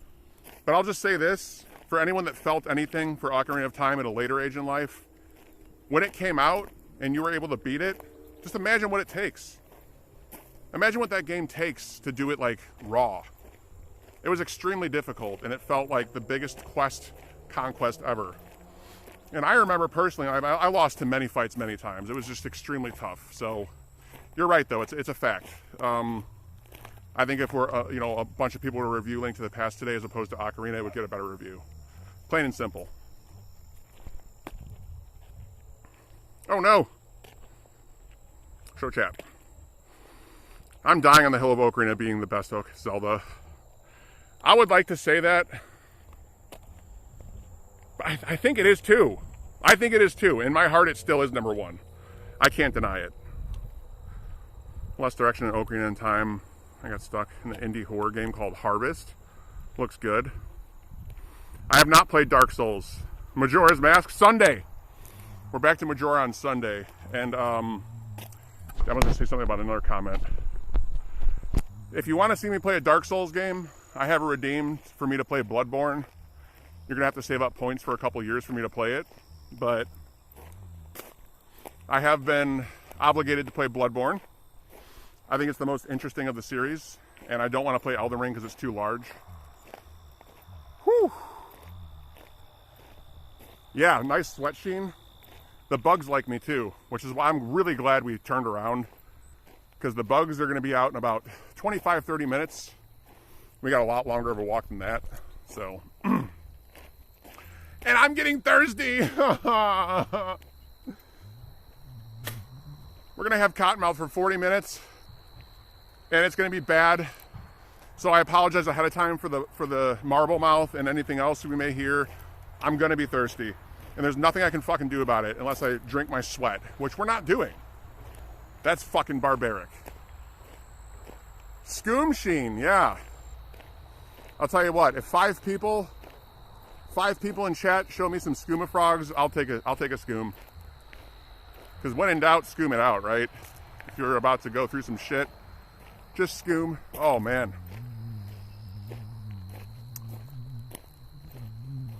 But I'll just say this, for anyone that felt anything for Ocarina of Time at a later age in life, when it came out and you were able to beat it, just imagine what it takes. Imagine what that game takes to do it like raw. It was extremely difficult, and it felt like the biggest conquest ever. And I remember personally, I lost to many fights many times. It was just extremely tough. So you're right, though. It's a fact. I think if we're a bunch of people were review Link to the Past today as opposed to Ocarina, it would get a better review. Plain and simple. Oh no! Show chat. I'm dying on the hill of Ocarina being the best Zelda. I would like to say that. But I think it is too. I think it is too. In my heart, it still is number one. I can't deny it. Less direction in Ocarina in Time. I got stuck in an indie horror game called Harvest. Looks good. I have not played Dark Souls. Majora's Mask, Sunday. We're back to Majora on Sunday. And I was going to say something about another comment. If you want to see me play a Dark Souls game, I have a redeem for me to play Bloodborne. You're going to have to save up points for a couple years for me to play it. But I have been obligated to play Bloodborne. I think it's the most interesting of the series. And I don't want to play Elden Ring because it's too large. Whew. Yeah, nice sweat sheen. The bugs like me too, which is why I'm really glad we turned around, because the bugs are going to be out in about 25-30 minutes. We got a lot longer of a walk than that, so. And I'm getting thirsty. We're going to have cottonmouth for 40 minutes, and it's going to be bad. So I apologize ahead of time for the marble mouth and anything else we may hear. I'm going to be thirsty, and there's nothing I can fucking do about it unless I drink my sweat, which we're not doing. That's fucking barbaric. Scoom sheen, yeah. I'll tell you what, if five people in chat show me some skooma frogs, I'll take a skoom. Because when in doubt, skoom it out, right? If you're about to go through some shit, just skoom. Oh man.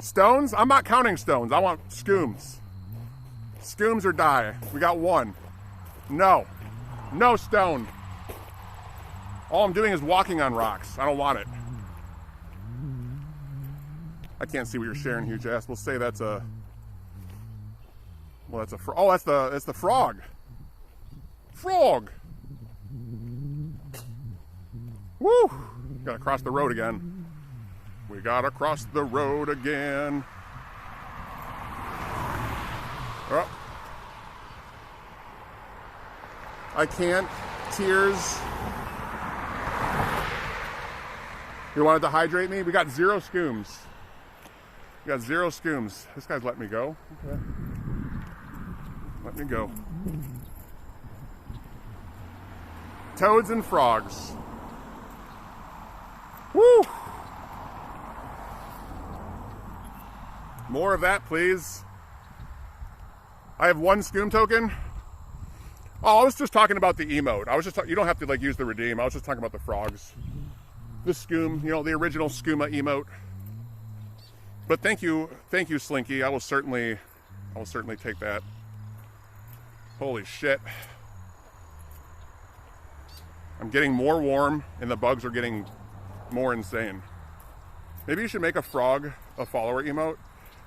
Stones? I'm not counting stones. I want skooms. Skooms or die. We got one. No. No stone. All I'm doing is walking on rocks. I don't want it. I can't see what you're sharing, huge ass. We'll say that's a... Well, that's a... Oh, that's the frog. Frog! Woo! Gotta cross the road again. We gotta cross the road again. Oh. I can't. Tears. You wanted to hydrate me? We got 0 skooms. We got 0 skooms. This guy's letting me go. Okay. Let me go. Toads and frogs. Woo! More of that, please. I have 1 skoom token. Oh, I was just talking about the emote. I was just you don't have to like use the redeem. I was just talking about the frogs. The skoom, you know, the original skooma emote. But thank you, Slinky. I will certainly take that. Holy shit. I'm getting more warm and the bugs are getting more insane. Maybe you should make a frog a follower emote.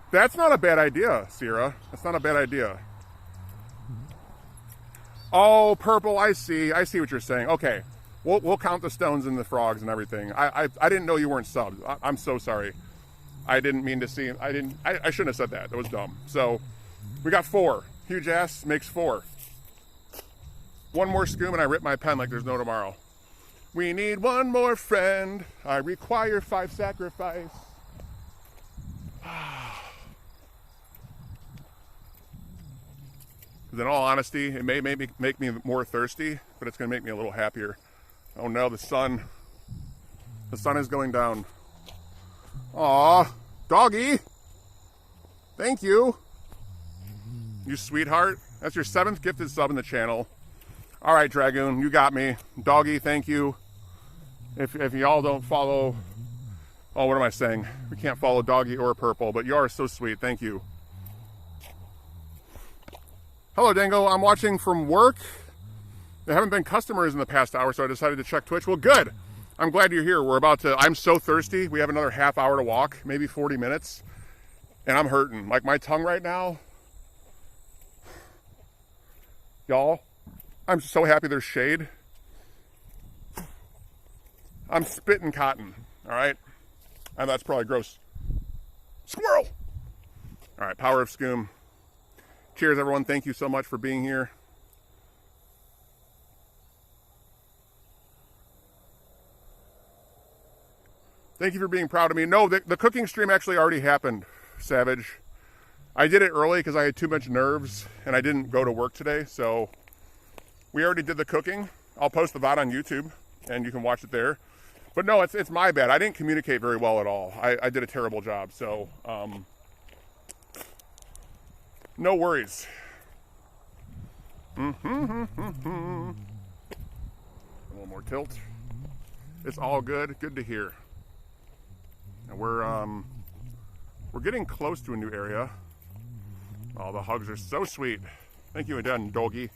That's not a bad idea, Sierra. That's not a bad idea. Oh, purple, I see what you're saying. Okay, we'll count the stones and the frogs and everything. I didn't know you weren't subbed. I'm so sorry. I didn't mean to see. I shouldn't have said that. That was dumb. So we got 4. Huge ass makes 4. 1 more skoom and I rip my pen like there's no tomorrow. We need 1 more friend. I require 5 sacrifice. In all honesty, it may make me more thirsty, but it's going to make me a little happier. Oh no, the sun is going down. Aw, doggy. Thank you. You sweetheart. That's your 7th gifted sub in the channel. All right, Dragoon, you got me. Doggy, thank you. If y'all don't follow... Oh, what am I saying? We can't follow Doggy or Purple, but you are so sweet. Thank you. Hello, Dango. I'm watching from work. There haven't been customers in the past hour, so I decided to check Twitch. Well, good. I'm glad you're here. I'm so thirsty. We have another half hour to walk, maybe 40 minutes. And I'm hurting. Like my tongue right now. Y'all, I'm so happy there's shade. I'm spitting cotton, all right? And that's probably gross. Squirrel! All right, power of skoom. Cheers, everyone. Thank you so much for being here. Thank you for being proud of me. No, the cooking stream actually already happened, Savage. I did it early because I had too much nerves and I didn't go to work today, so we already did the cooking. I'll post the VOD on YouTube and you can watch it there. But no, it's my bad. I didn't communicate very well at all. I did a terrible job, so no worries. A little more tilt. It's all good. Good to hear. And we're getting close to a new area. Oh, the hugs are so sweet. Thank you again, doggy.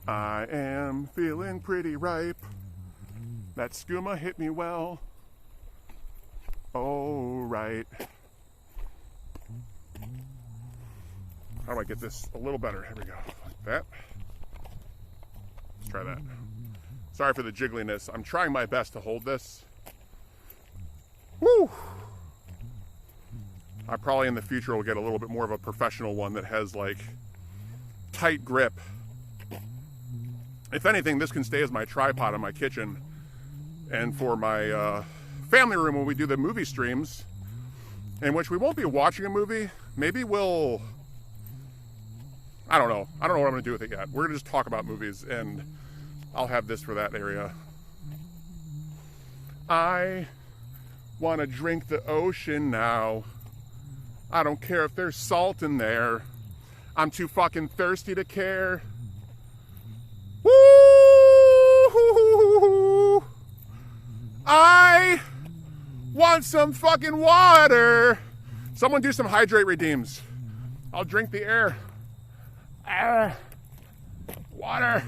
I am feeling pretty ripe. That skooma hit me well. Oh, right. How do I get this a little better? Here we go, like that. Let's try that. Sorry for the jiggliness. I'm trying my best to hold this. Woo! I probably in the future will get a little bit more of a professional one that has like tight grip. If anything, this can stay as my tripod in my kitchen. And for my family room when we do the movie streams, in which we won't be watching a movie, maybe we'll, I don't know what I'm gonna do with it yet. We're gonna just talk about movies, and I'll have this for that area. I wanna drink the ocean now. I don't care if there's salt in there. I'm too fucking thirsty to care. Woo! I want some fucking water. Someone do some hydrate redeems. I'll drink the air. Water.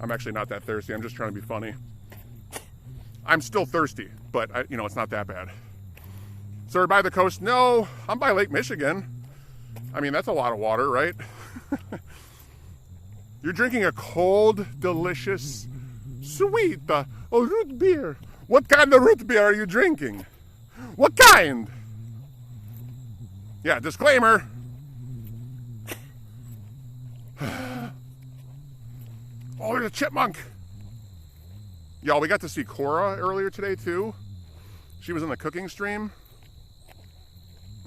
I'm actually not that thirsty. I'm just trying to be funny. I'm still thirsty, but it's not that bad. So we're by the coast? No, I'm by Lake Michigan. I mean, that's a lot of water, right? You're drinking a cold, delicious, sweet root beer. What kind of root beer are you drinking? What kind? Yeah, disclaimer. Oh, there's a chipmunk. Y'all, we got to see Cora earlier today, too. She was in the cooking stream.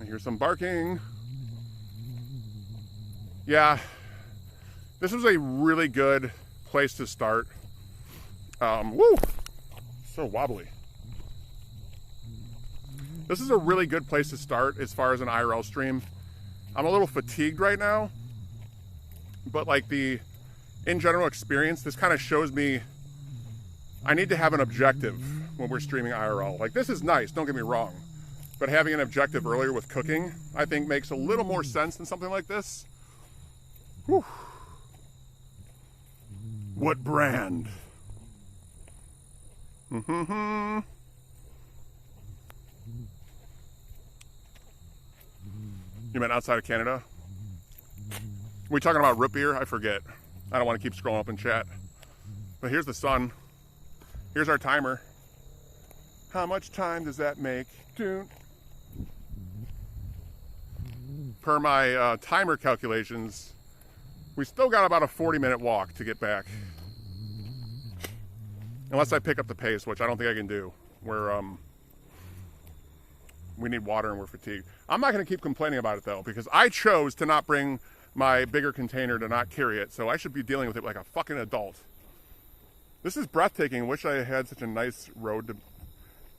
I hear some barking. Yeah, this was a really good place to start. Woo! So wobbly. This is a really good place to start as far as an IRL stream. I'm a little fatigued right now, but like in general experience, this kind of shows me I need to have an objective when we're streaming IRL. Like, this is nice, don't get me wrong, but having an objective earlier with cooking, I think makes a little more sense than something like this. Whew. What brand? You meant outside of Canada? We talking about root beer? I forget. I don't want to keep scrolling up in chat. But here's the sun. Here's our timer. How much time does that make? Per my timer calculations, we still got about a 40-minute walk to get back. Unless I pick up the pace, which I don't think I can do. We need water and we're fatigued. I'm not going to keep complaining about it though, because I chose to not bring my bigger container, to not carry it, so I should be dealing with it like a fucking adult. This is breathtaking. Wish I had such a nice road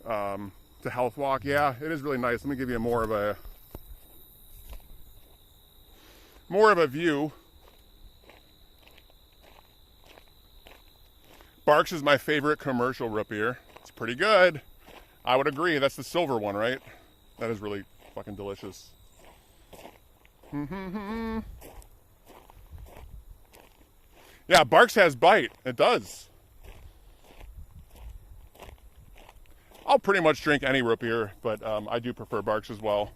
to Health Walk. Yeah, it is really nice. Let me give you more of a view. Barks is my favorite commercial root beer. It's pretty good. I would agree. That's the silver one, right? That is really fucking delicious. Yeah, Barks has bite. It does. I'll pretty much drink any root beer, but I do prefer Barks as well.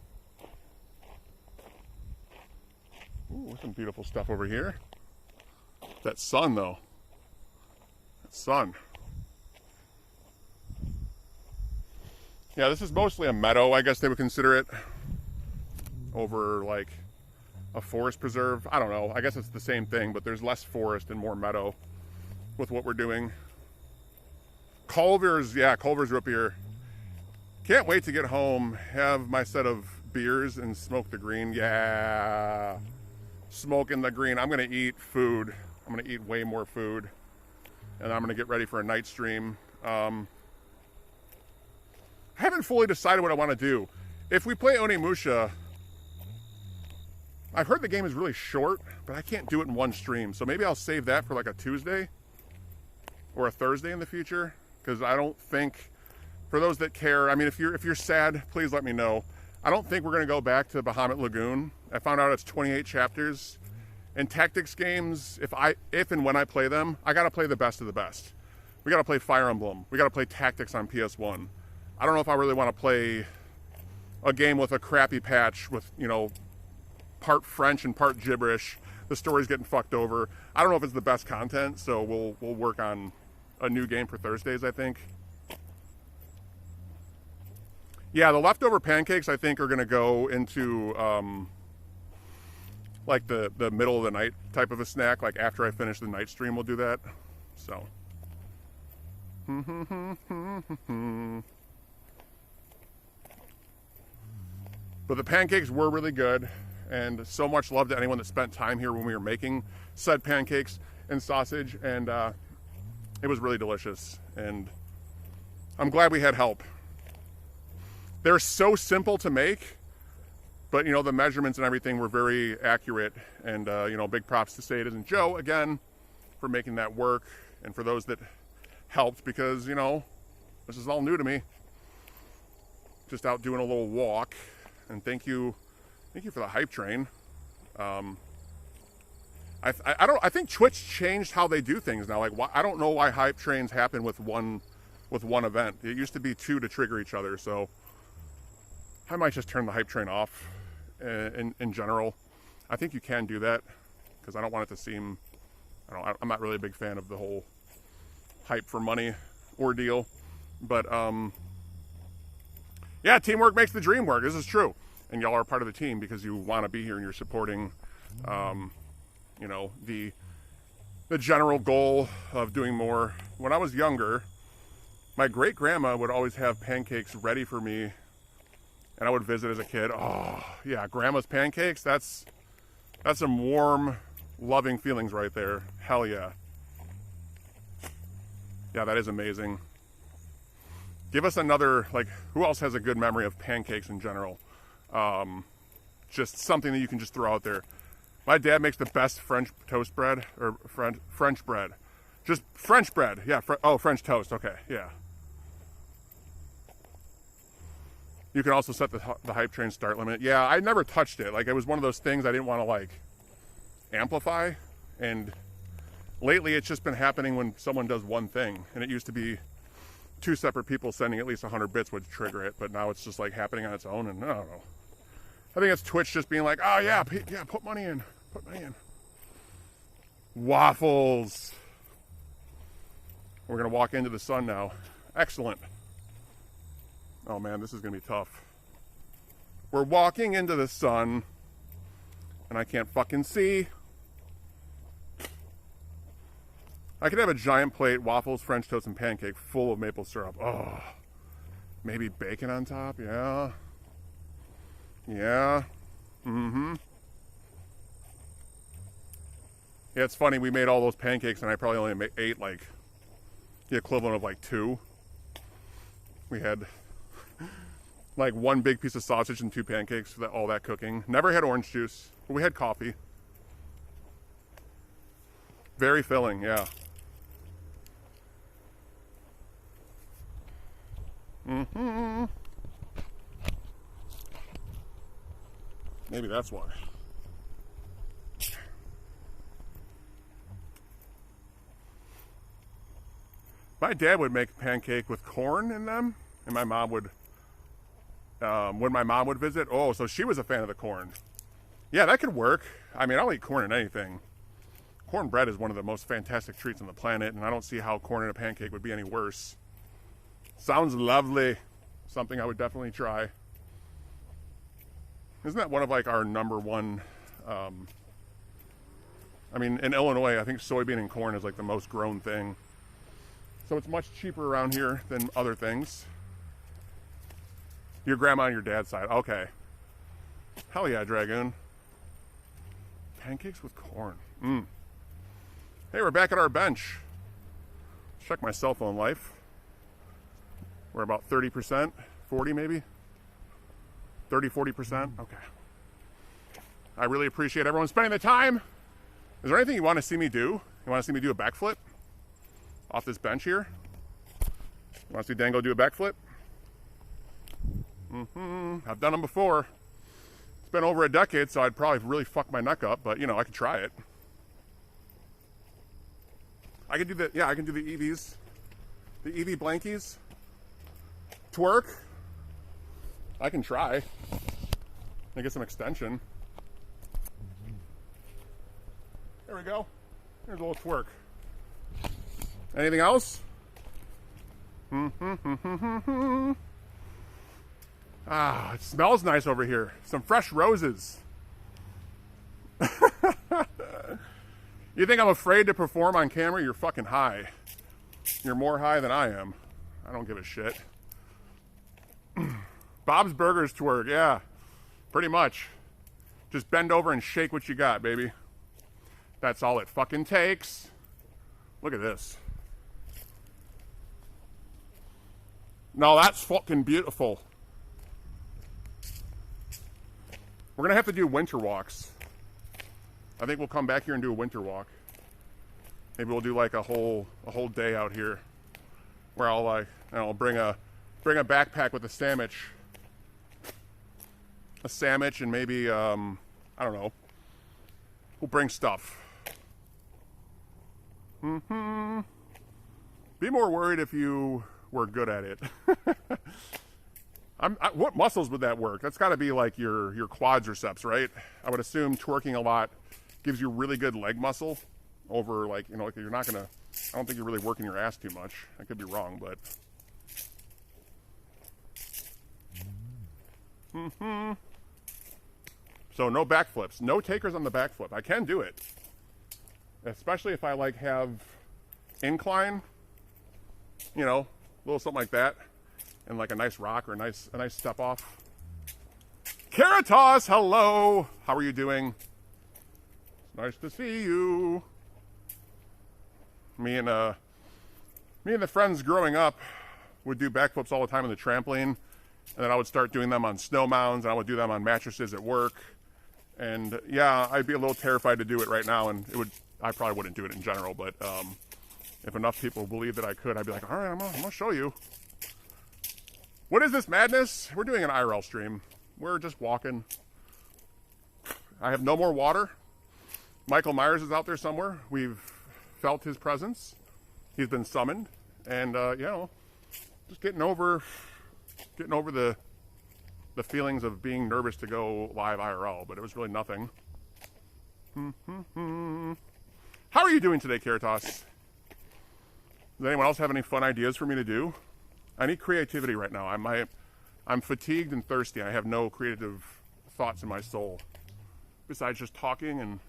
Ooh, some beautiful stuff over here. That sun, though. That sun. Yeah, this is mostly a meadow, I guess they would consider it. Over, like, a forest preserve. I don't know. I guess it's the same thing, but there's less forest and more meadow with what we're doing. Culver's root beer. Can't wait to get home, have my set of beers, and smoke the green. Yeah. Smoking the green. I'm going to eat food. I'm going to eat way more food. And I'm going to get ready for a night stream. I haven't fully decided what I want to do. If we play Onimusha, I've heard the game is really short, but I can't do it in one stream. So maybe I'll save that for like a Tuesday or a Thursday in the future. Because I don't think, for those that care, I mean, if you're sad, please let me know. I don't think we're going to go back to Bahamut Lagoon. I found out it's 28 chapters. In tactics games, if and when I play them, I got to play the best of the best. We got to play Fire Emblem. We got to play Tactics on PS1. I don't know if I really want to play a game with a crappy patch with, part French and part gibberish. The story's getting fucked over. I don't know if it's the best content, so we'll work on a new game for Thursdays, I think. Yeah, the leftover pancakes, I think, are going to go into like the middle of the night type of a snack. Like after I finish the night stream, we'll do that. So. But the pancakes were really good, and so much love to anyone that spent time here when we were making said pancakes and sausage, and it was really delicious, and I'm glad we had help. They're so simple to make, but you know, the measurements and everything were very accurate, and you know, big props to Sadie and Joe again for making that work, and for those that helped, because you know, this is all new to me. Just out doing a little walk. And thank you for the hype train. I think Twitch changed how they do things now. Like, I don't know why hype trains happen with one event. It used to be 2 to trigger each other. So I might just turn the hype train off. In general, I think you can do that because I don't want it to seem. I'm not really a big fan of the whole hype for money ordeal, but yeah, teamwork makes the dream work. This is true. And y'all are part of the team because you want to be here and you're supporting, you know, the general goal of doing more. When I was younger, my great grandma would always have pancakes ready for me, and I would visit as a kid. Oh yeah, grandma's pancakes. That's some warm, loving feelings right there. Hell yeah. Yeah, that is amazing. Give us another, like, who else has a good memory of pancakes in general? Just something that you can just throw out there. My dad makes the best French toast bread, or French bread. Just French bread, yeah, French toast, okay, yeah. You can also set the hype train start limit. Yeah, I never touched it. Like, it was one of those things I didn't want to, like, amplify. And lately it's just been happening when someone does one thing. And it used to be 2 separate people sending at least 100 bits would trigger it, but now it's just like happening on its own, and I don't know. I think it's Twitch just being like, oh yeah, put money in, Waffles. We're gonna walk into the sun now. Excellent. Oh man, this is gonna be tough. We're walking into the sun, and I can't fucking see. I could have a giant plate, waffles, French toast, and pancake full of maple syrup. Oh, maybe bacon on top. Yeah. Yeah. Mm-hmm. Yeah, it's funny. We made all those pancakes, and I probably only ate like the equivalent of like 2. We had like 1 big piece of sausage and 2 pancakes for all that cooking. Never had orange juice, but we had coffee. Very filling, yeah. Mm-hmm. Maybe that's why. My dad would make a pancake with corn in them, and my mom would, when my mom would visit, oh, so she was a fan of the corn. Yeah, that could work. I mean, I'll eat corn in anything. Cornbread is one of the most fantastic treats on the planet, and I don't see how corn in a pancake would be any worse. Sounds lovely. Something I would definitely try. Isn't that one of like our number one, I mean, in Illinois, I think soybean and corn is like the most grown thing. So it's much cheaper around here than other things. Your grandma on your dad's side. Okay. Hell yeah, Dragoon. Pancakes with corn. Mm. Hey, we're back at our bench. Check my cell phone life. We're about 30%, 40 maybe? 30, 40%? Okay. I really appreciate everyone spending the time. Is there anything you want to see me do? You want to see me do a backflip? Off this bench here? You want to see Dango do a backflip? I've done them before. It's been over a decade, so I'd probably really fuck my neck up, but you know, I could try it. I can do the, yeah, I can do the EVs. The EV blankies. Twerk. I can try. I get some extension. There we go. There's a little twerk. Anything else? Ah, it smells nice over here. Some fresh roses. You think I'm afraid to perform on camera? You're fucking high. You're more high than I am. I don't give a shit. Bob's Burgers twerk, yeah. Pretty much. Just bend over and shake what you got, baby. That's all it fucking takes. Look at this. No, that's fucking beautiful. We're gonna have to do winter walks. I think we'll come back here and do a winter walk. Maybe we'll do like a whole day out here, where I'll like, I'll bring a backpack with a sandwich, and maybe I don't know. We'll bring stuff. Be more worried if you were good at it. What muscles would that work? That's got to be like your quadriceps, right? I would assume twerking a lot gives you really good leg muscle over, like, you know, like you're not gonna, I don't think you're really working your ass too much. I could be wrong, but so no backflips, no takers on the backflip. I can do it, especially if I like have incline, you know, a little something like that, and like a nice rock or a nice step off. Caritas, hello. How are you doing? Nice to see you. Me and the friends growing up would do backflips all the time on the trampoline, and then I would start doing them on snow mounds, and I would do them on mattresses at work. And yeah, I'd be a little terrified to do it right now, and I probably wouldn't do it in general, but if enough people believe that I could, I'd be like, all right, I'm gonna show you. What is this madness? We're doing an IRL stream. We're just walking. I have no more water. Michael Myers is out there somewhere. We've felt his presence. He's been summoned, and you know, just getting over the feelings of being nervous to go live IRL, but it was really nothing. How are you doing today, Caritas? Does anyone else have any fun ideas for me to do? I need creativity right now. I'm fatigued and thirsty. I have no creative thoughts in my soul besides just talking, and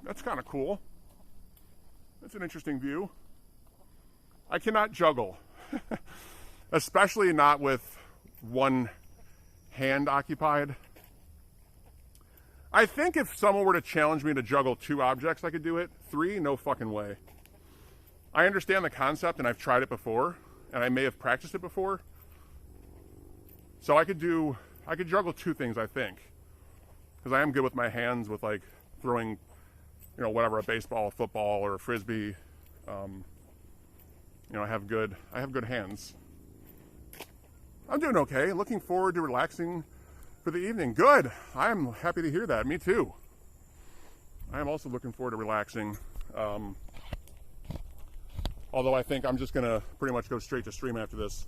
that's kind of cool. That's an interesting view. I cannot juggle, especially not with one hand occupied. I think if someone were to challenge me to juggle 2 objects, I could do it. 3, no fucking way. I understand the concept, and I've tried it before, and I may have practiced it before. So I could juggle 2 things, I think, because I am good with my hands, with like throwing, you know, whatever, a baseball, a football, or a frisbee. You know, I have good hands. I'm doing okay. Looking forward to relaxing for the evening. Good. I'm happy to hear that. Me too. I am also looking forward to relaxing. Although I think I'm just going to pretty much go straight to stream after this.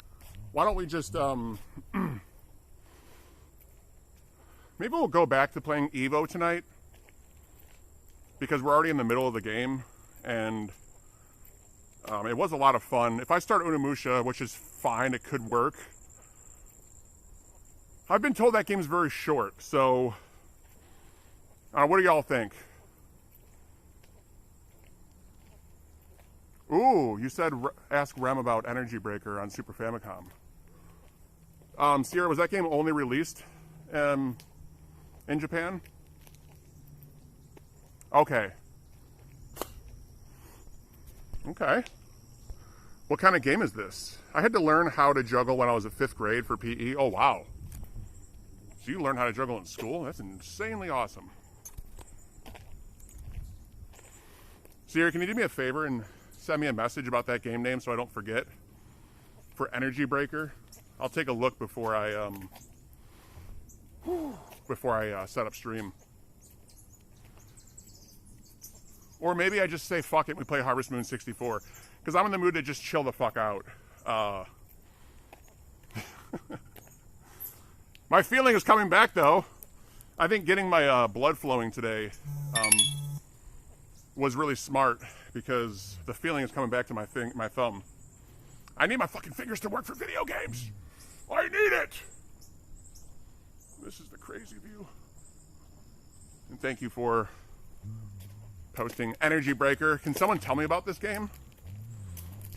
Why don't we just, maybe we'll go back to playing Evo tonight, because we're already in the middle of the game, and it was a lot of fun. If I start Onimusha, which is fine, it could work. I've been told that game's very short, so what do y'all think? Ooh, you said ask Rem about Energy Breaker on Super Famicom. Sierra, was that game only released in Japan? Okay. Okay. What kind of game is this? I had to learn how to juggle when I was in 5th grade for PE. Oh, wow. So you learned how to juggle in school? That's insanely awesome. Sierra, can you do me a favor and send me a message about that game name so I don't forget? For Energy Breaker. I'll take a look before I set up stream. Or maybe I just say fuck it and we play Harvest Moon 64. Because I'm in the mood to just chill the fuck out. My feeling is coming back though. I think getting my blood flowing today was really smart because the feeling is coming back to my thumb. I need my fucking fingers to work for video games. I need it. This is the crazy view. And thank you for posting Energy Breaker. Can someone tell me about this game?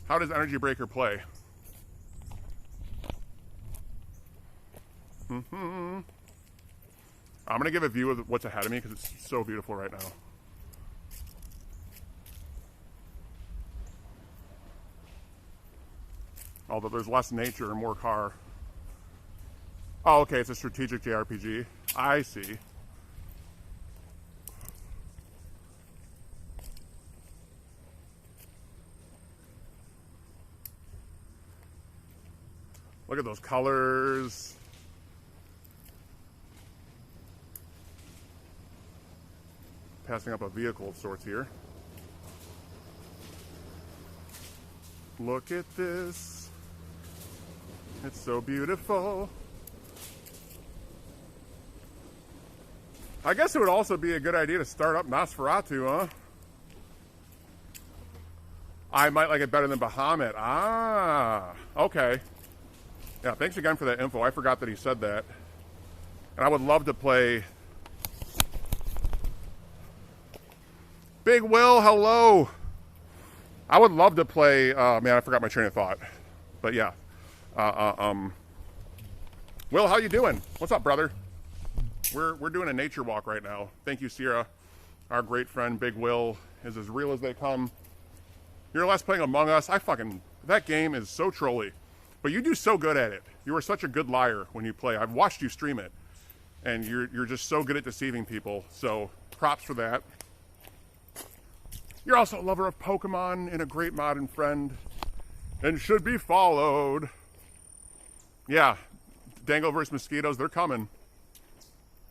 How does Energy Breaker play? I'm gonna give a view of what's ahead of me because it's so beautiful right now. Although there's less nature and more car. Oh, okay, it's a strategic JRPG. I see. Look at those colors. Passing up a vehicle of sorts here. Look at this. It's so beautiful. I guess it would also be a good idea to start up Nosferatu, huh? I might like it better than Bahamut. Ah, okay. Yeah, thanks again for that info. I forgot that he said that. And I would love to play... Big Will, hello! I would love to play... man, I forgot my train of thought. But yeah. Will, how you doing? What's up, brother? We're doing a nature walk right now. Thank you, Sierra. Our great friend, Big Will, is as real as they come. You're last playing Among Us. That game is so trolly. But you do so good at it. You are such a good liar when you play. I've watched you stream it. And you're just so good at deceiving people. So, props for that. You're also a lover of Pokemon and a great modern friend. And should be followed. Yeah. Dango versus Mosquitoes, they're coming.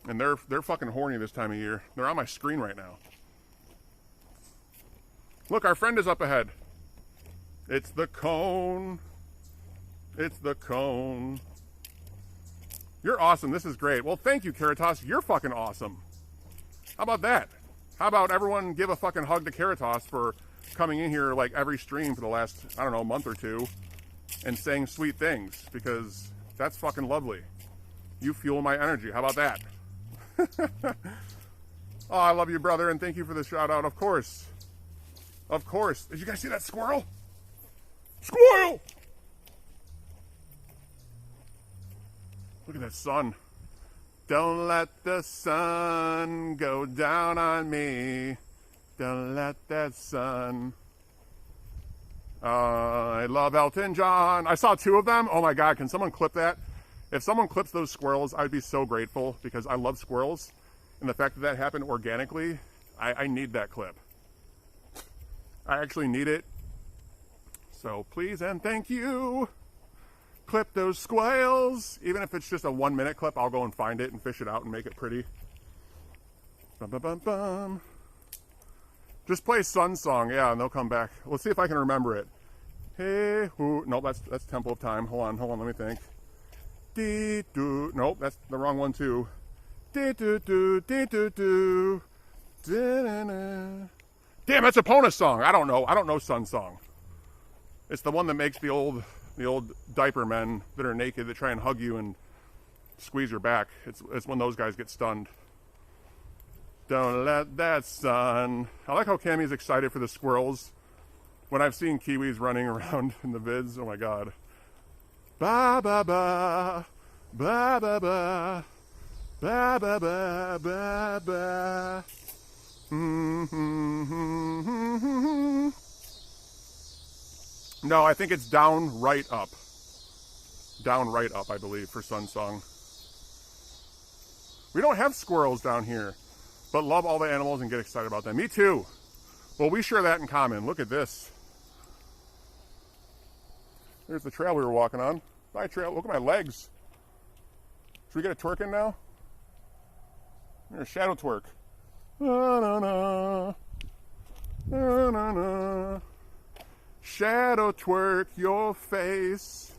And they're fucking horny this time of year. They're on my screen right now. Look, our friend is up ahead. It's the cone. It's the cone. You're awesome. This is great. Well, thank you, Caritas. You're fucking awesome. How about that? How about everyone give a fucking hug to Caritas for coming in here like every stream for the last, I don't know, month or two and saying sweet things, because that's fucking lovely. You fuel my energy. How about that? Oh, I love you, brother, and thank you for the shout out. Of course. Of course. Did you guys see that squirrel? Squirrel! Look at that sun. Don't let the sun go down on me. Don't let that sun. I love Elton John. I saw 2 of them. Oh my God, can someone clip that? If someone clips those squirrels, I'd be so grateful, because I love squirrels. And the fact that that happened organically, I need that clip. I actually need it. So please and thank you. Clip those squirrels. Even if it's just a 1-minute clip, I'll go and find it and fish it out and make it pretty. Bum, bum, bum, bum. Just play Sun Song, yeah, and they'll come back. Let's see if I can remember it. Hey, who? Nope, that's Temple of Time. Hold on, let me think. Dee doo. Nope, that's the wrong one too. Dee doo doo, dee doo doo. Damn, that's Epona's song. I don't know Sun Song. It's the one that makes the old diaper men that are naked that try and hug you and squeeze your back. It's when those guys get stunned. Don't let that sun. I like how Cammy's excited for the squirrels. When I've seen Kiwis running around in the vids, oh my God. Ba ba ba, ba ba ba, ba ba ba ba ba. No, I think it's down, right, up. Down, right, up, I believe, for Sun Song. We don't have squirrels down here, but love all the animals and get excited about them. Me too. Well, we share that in common. Look at this. There's the trail we were walking on. Bye, trail. Look at my legs. Should we get a twerk in now? There's a shadow twerk. Na, na, na. Na, na, na. Shadow twerk your face.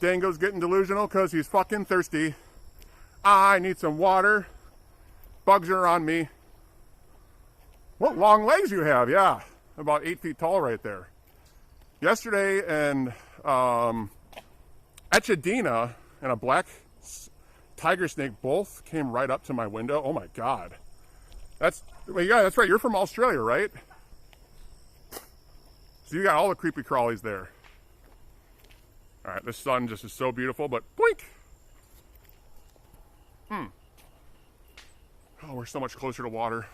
Dango's getting delusional because he's fucking thirsty. I need some water. Bugs are on me. What long legs you have, yeah. About 8 feet tall right there. Yesterday in Echidina and a black tiger snake both came right up to my window. Oh my God. Well, yeah, that's right. You're from Australia, right? So you got all the creepy crawlies there. All right, the sun just is so beautiful, but blink. Oh, we're so much closer to water.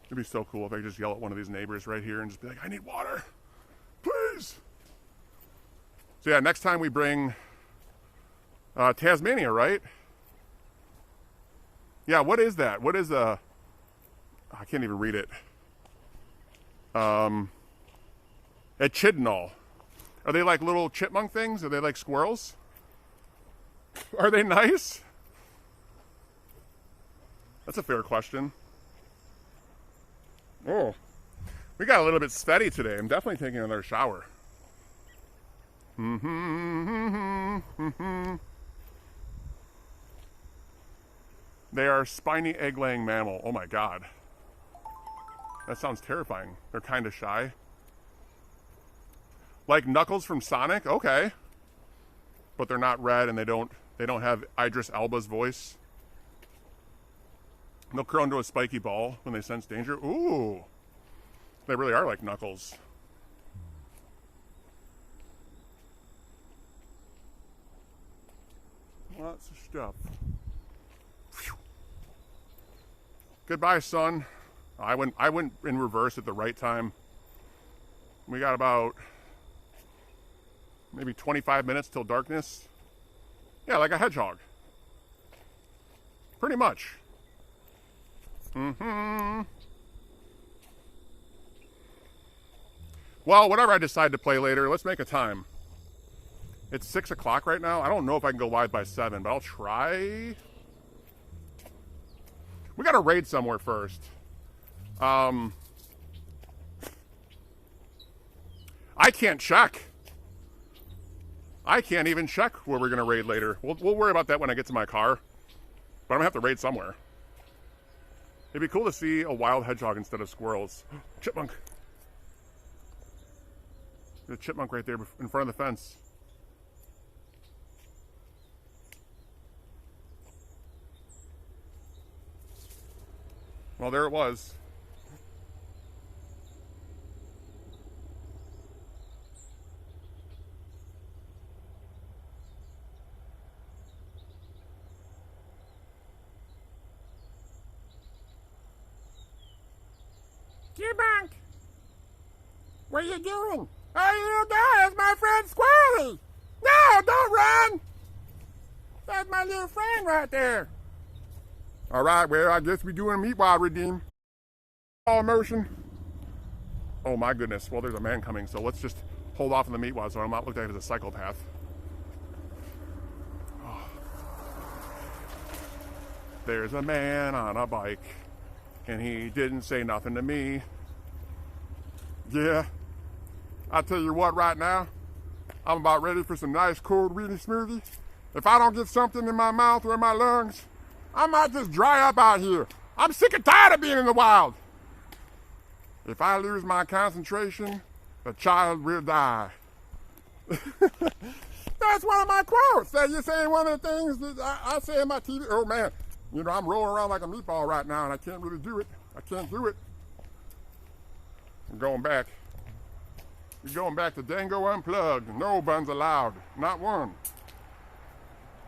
It'd be so cool if I could just yell at one of these neighbors right here and just be like, I need water, please. So yeah, next time we bring Tasmania, right? Yeah, what is that? What is I can't even read it. Echidnal. Are they like little chipmunk things? Are they like squirrels? Are they nice? That's a fair question. Oh, we got a little bit steady today. I'm definitely taking another shower. They are spiny egg-laying mammal. Oh my God. That sounds terrifying. They're kind of shy. Like Knuckles from Sonic? Okay. But they're not red and they don't have Idris Elba's voice. They'll curl into a spiky ball when they sense danger. Ooh. They really are like Knuckles. Lots of stuff. Whew. Goodbye, sun. I went in reverse at the right time. We got about maybe 25 minutes till darkness. Yeah, like a hedgehog. Pretty much. Well, whatever I decide to play later, let's make a time. It's 6 o'clock right now. I don't know if I can go live by 7, but I'll try. We got to raid somewhere first. I can't check. I can't even check where we're going to raid later. We'll worry about that when I get to my car. But I'm going to have to raid somewhere. It'd be cool to see a wild hedgehog instead of squirrels. Chipmunk. There's a chipmunk right there in front of the fence. Well, there it was. Chipmunk! What are you doing? Oh, you die! It's my friend Squirrely! No, don't run! That's my little friend right there. All right, well, I guess we're doing Meatwad Redeem. All immersion. Oh my goodness. Well, there's a man coming, so let's just hold off on the Meatwad so I'm not looked at as a psychopath. Oh. There's a man on a bike, and he didn't say nothing to me. Yeah, I'll tell you what right now, I'm about ready for some nice cold weedy smoothie. If I don't get something in my mouth or in my lungs, I might just dry up out here. I'm sick and tired of being in the wild. If I lose my concentration, the child will die. That's one of my quotes. That you're saying one of the things that I say in my TV. Oh man, you know, I'm rolling around like a meatball right now and I can't really do it. I can't do it. I'm going back. We're going back to Dango Unplugged. No buns allowed. Not one.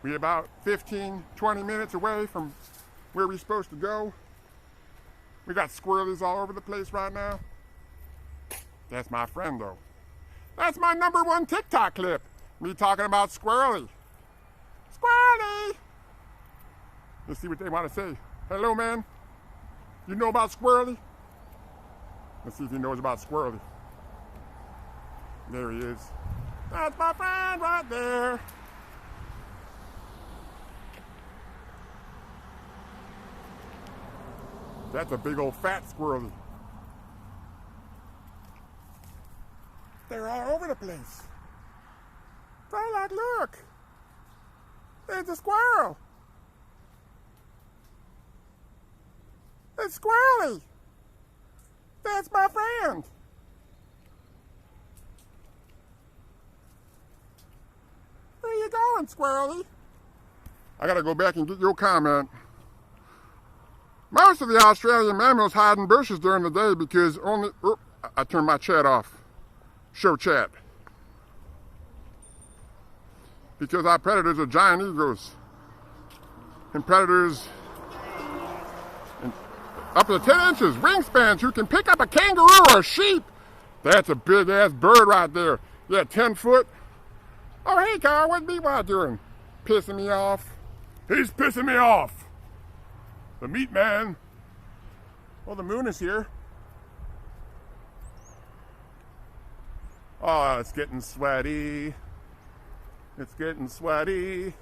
We're about 15, 20 minutes away from where we're supposed to go. We got squirrelies all over the place right now. That's my friend though. That's my #1 TikTok clip. Me talking about Squirrely. Squirrely! Let's see what they want to say. Hello, man. You know about Squirrely? Let's see if he knows about Squirrely. There he is. That's my friend right there. That's a big old fat squirrely. They're all over the place. They're like, look, It's a squirrel. It's Squirrely. That's my friend. Where you going, Squirrely? I gotta go back and get your comment. Most of the Australian mammals hide in bushes during the day because only... Oh, I turned my chat off. Show chat. Because our predators are giant eagles. And predators up to 10 inches wingspans who can pick up a kangaroo or a sheep. That's a big ass bird right there. Yeah, 10 foot. Oh, hey, Carl, what's B-Wad doing? Pissing me off. He's pissing me off. The meat man. Well, the moon is here. Oh, it's getting sweaty. It's getting sweaty.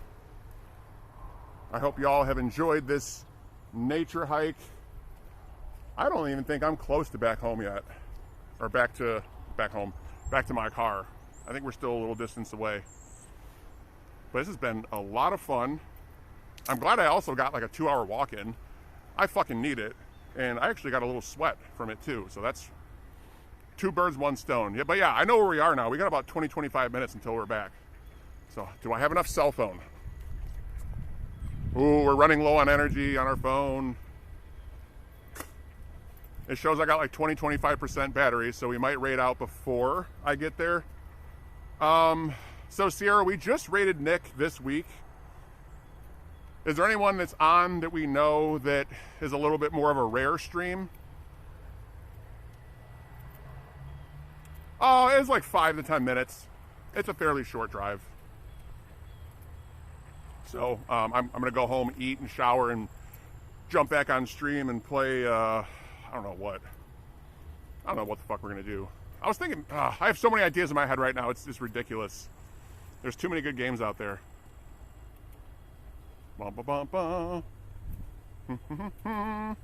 I hope you all have enjoyed this nature hike. I don't even think I'm close to back home yet. Or back to my car. I think we're still a little distance away. But this has been a lot of fun. I'm glad I also got like a 2-hour walk in. I fucking need it. And I actually got a little sweat from it too. So that's 2 birds, 1 stone. Yeah, but yeah, I know where we are now. We got about 20, 25 minutes until we're back. So do I have enough cell phone? Ooh, we're running low on energy on our phone. It shows I got like 20, 25% battery, so we might raid out before I get there. So Sierra, we just raided Nick this week. Is there anyone that's on that we know that is a little bit more of a rare stream? Oh, it's like 5 to 10 minutes. It's a fairly short drive. So I'm gonna go home, eat and shower and jump back on stream and play, I don't know what the fuck we're gonna do. I was thinking, I have so many ideas in my head right now, it's ridiculous. There's too many good games out there. Bum, bum, bum, bum.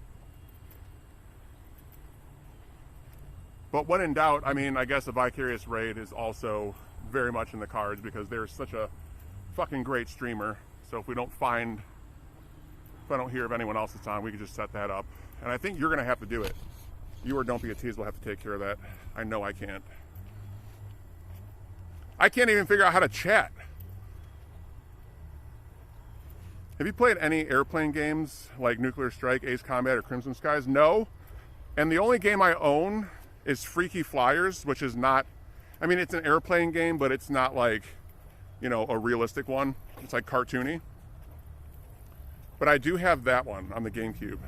But when in doubt, I mean, I guess a Vicarious raid is also very much in the cards because they're such a fucking great streamer. So if I don't hear of anyone else that's on, we can just set that up. And I think you're gonna have to do it. You or Don't Be a Tease will have to take care of that. I know I can't. I can't even figure out how to chat. Have you played any airplane games like Nuclear Strike, Ace Combat, or Crimson Skies? No. And the only game I own is Freaky Flyers, which is not, I mean, it's an airplane game, but it's not like, you know, a realistic one. It's like cartoony. But I do have that one on the GameCube.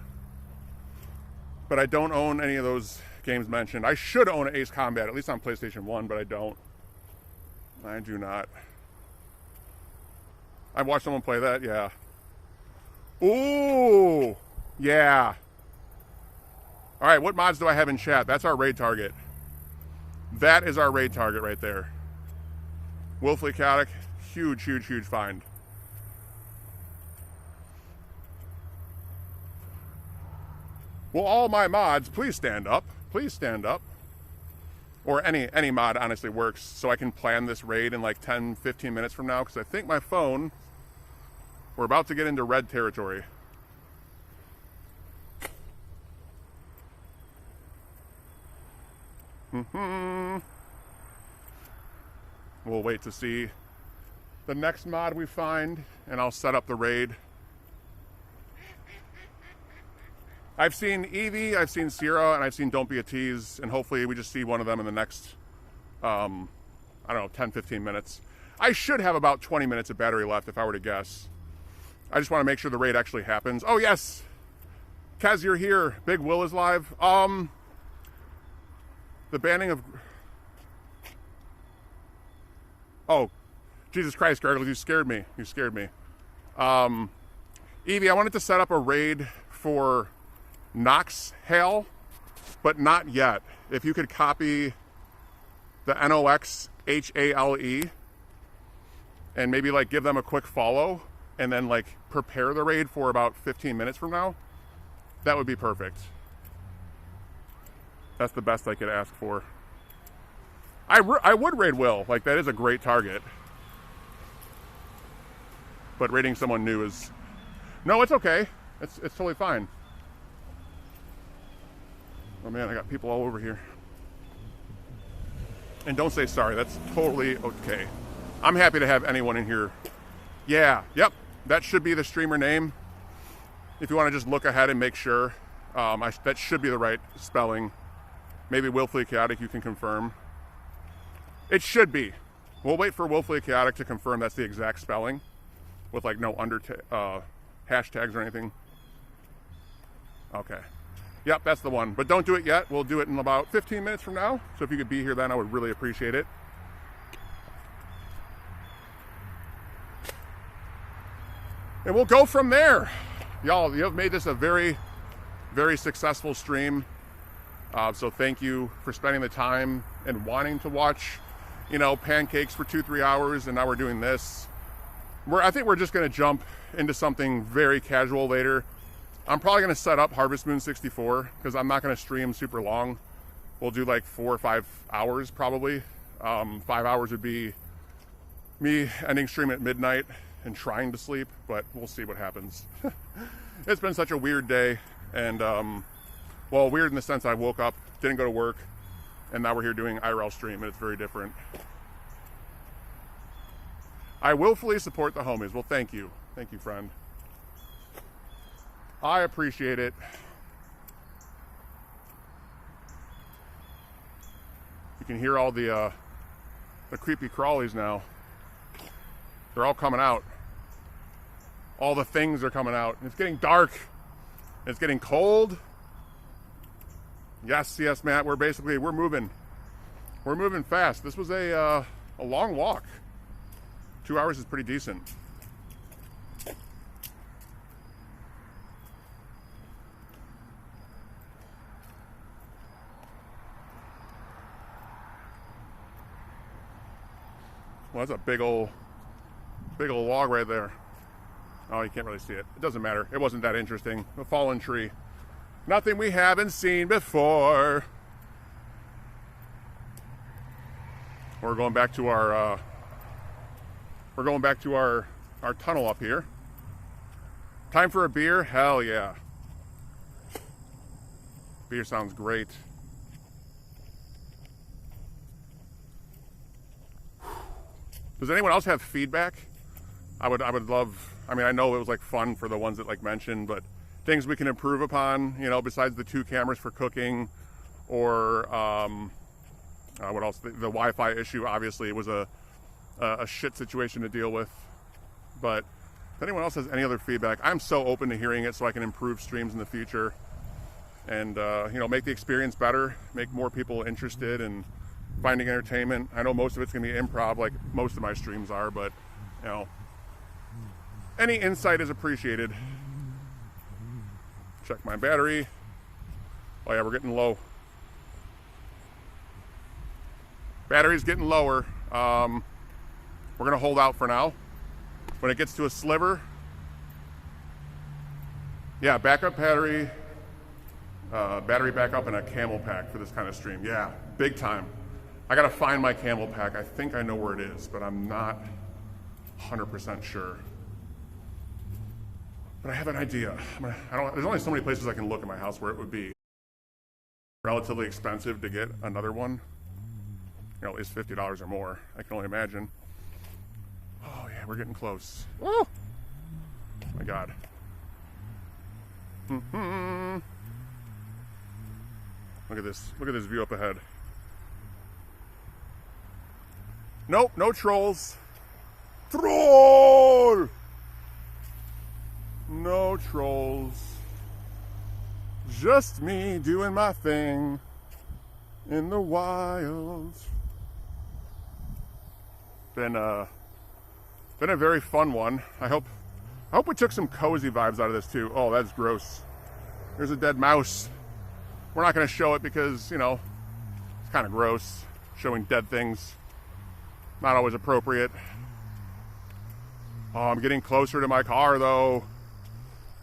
But I don't own any of those games mentioned. I should own Ace Combat, at least on PlayStation 1, but I don't. I do not. I watched someone play that, yeah. Ooh, yeah. All right, what mods do I have in chat? That's our raid target. That is our raid target right there. Willfully Chaotic, huge, huge, huge find. Well, all my mods, please stand up. Please stand up. Or any mod honestly works, so I can plan this raid in like 10, 15 minutes from now, because I think my phone, we're about to get into red territory. We'll wait to see the next mod we find, and I'll set up the raid. I've seen Evie, I've seen Sierra, and I've seen Don't Be a Tease, and hopefully we just see one of them in the next, I don't know, 10, 15 minutes. I should have about 20 minutes of battery left if I were to guess. I just want to make sure the raid actually happens. Oh, yes! Kaz, you're here. Big Will is live. The banning of... Oh, Jesus Christ, Gargles, you scared me. You scared me. Evie, I wanted to set up a raid for Nox Hale, but not yet. If you could copy the NOXHALE and maybe like give them a quick follow and then like prepare the raid for about 15 minutes from now, that would be perfect. That's the best I could ask for. I would raid Will. Like, that is a great target. but rating someone new is, no, it's okay. It's totally fine. Oh man, I got people all over here. And don't say sorry, that's totally okay. I'm happy to have anyone in here. Yeah, yep, that should be the streamer name. If you want to just look ahead and make sure, that should be the right spelling. Maybe Willfully Chaotic, you can confirm. It should be. We'll wait for Willfully Chaotic to confirm that's the exact spelling with like no hashtags or anything. Okay. Yep, that's the one. But don't do it yet. We'll do it in about 15 minutes from now. So if you could be here then, I would really appreciate it. And we'll go from there. Y'all, you have made this a very, very successful stream. So thank you for spending the time and wanting to watch, you know, pancakes for 2-3 hours. And now we're doing this. I think we're just going to jump into something very casual later. I'm probably going to set up Harvest Moon 64 because I'm not going to stream super long. We'll do like 4 or 5 hours probably. 5 hours would be me ending stream at midnight and trying to sleep, but we'll see what happens. It's been such a weird day, and well, weird in the sense I woke up, didn't go to work, and now we're here doing IRL stream, and it's very different. I willfully support the homies. Well, thank you. Thank you, friend. I appreciate it. You can hear all the creepy crawlies now. They're all coming out. All the things are coming out. It's getting dark. It's getting cold. Yes, yes, Matt. We're moving. We're moving fast. This was a long walk. 2 hours is pretty decent. Well, that's a big old log right there. Oh, you can't really see it. It doesn't matter. It wasn't that interesting. A fallen tree. Nothing we haven't seen before. We're going back to our tunnel up here. Time for a beer? Hell yeah. Beer sounds great. Does anyone else have feedback? I would love, I mean, I know it was like fun for the ones that like mentioned, but things we can improve upon, you know, besides the 2 cameras for cooking, or what else? The Wi-Fi issue obviously was a shit situation to deal with. But if anyone else has any other feedback, I'm so open to hearing it so I can improve streams in the future and you know, make the experience better, make more people interested in finding entertainment. I know most of it's gonna be improv, like most of my streams are, but you know, any insight is appreciated. Check my battery. Oh yeah, we're getting low. Battery's getting lower. We're gonna hold out for now. When it gets to a sliver, yeah, backup battery, battery backup, and a camel pack for this kind of stream. Yeah, big time. I gotta find my camel pack. I think I know where it is, but I'm not 100% sure. But I have an idea. There's only so many places I can look in my house where it would be relatively expensive to get another one. You know, at least $50 or more. I can only imagine. Oh yeah, we're getting close. Woo! Oh my God. Look at this. Look at this view up ahead. Nope, no trolls. Troll! No trolls. Just me doing my thing in the wild. Been a very fun one. I hope we took some cozy vibes out of this too. Oh, that's gross. There's a dead mouse. We're not going to show it because, you know, it's kind of gross. Showing dead things. Not always appropriate. Oh, I'm getting closer to my car though.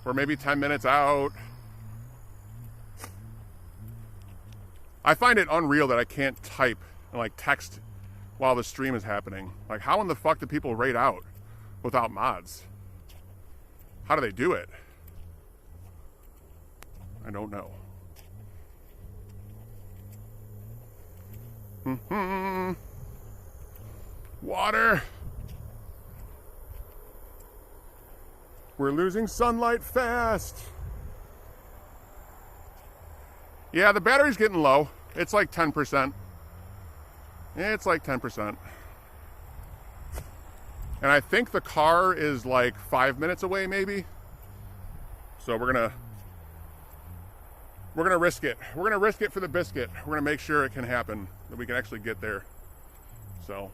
We're maybe 10 minutes out. I find it unreal that I can't type and like text while the stream is happening. Like, how in the fuck do people raid out without mods? How do they do it? I don't know. Water. We're losing sunlight fast. Yeah, the battery's getting low. It's like 10%. It's like 10%. And I think the car is like 5 minutes away maybe. So we're gonna risk it. We're gonna risk it for the biscuit. We're gonna make sure it can happen, that we can actually get there. So.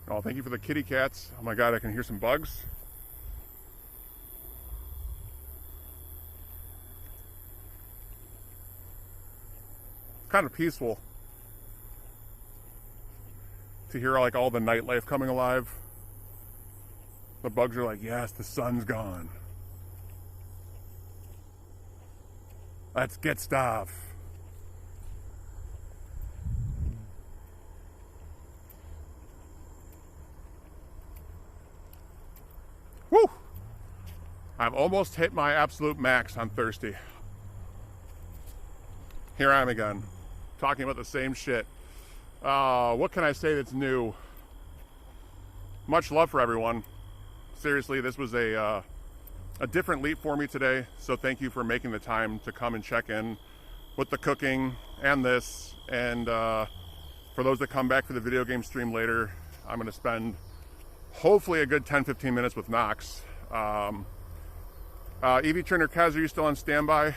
Oh, thank you for the kitty cats. Oh my God, I can hear some bugs. Kind of peaceful to hear like all the nightlife coming alive. The bugs are like, yes, the sun's gone. Let's get stuff. Woo! I've almost hit my absolute max on thirsty. Here I am again, talking about the same shit. What can I say that's new? Much love for everyone. Seriously, this was a different leap for me today, so thank you for making the time to come and check in with the cooking and this. And for those that come back for the video game stream later, I'm going to spend hopefully a good 10-15 minutes with Knox. Evie Turner Kaz, are you still on standby?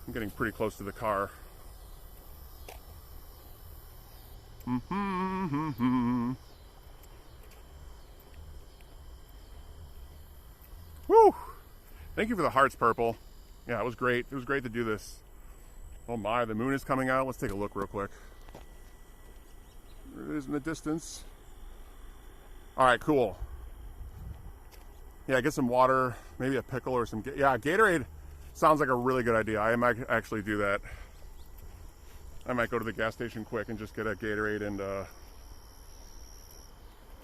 I'm getting pretty close to the car. Woo! Thank you for the hearts, Purple. Yeah, it was great. It was great to do this. Oh my, the moon is coming out. Let's take a look real quick. There it is in the distance. All right, cool. Yeah, get some water, maybe a pickle or some... Yeah, Gatorade sounds like a really good idea. I might actually do that. I might go to the gas station quick and just get a Gatorade and...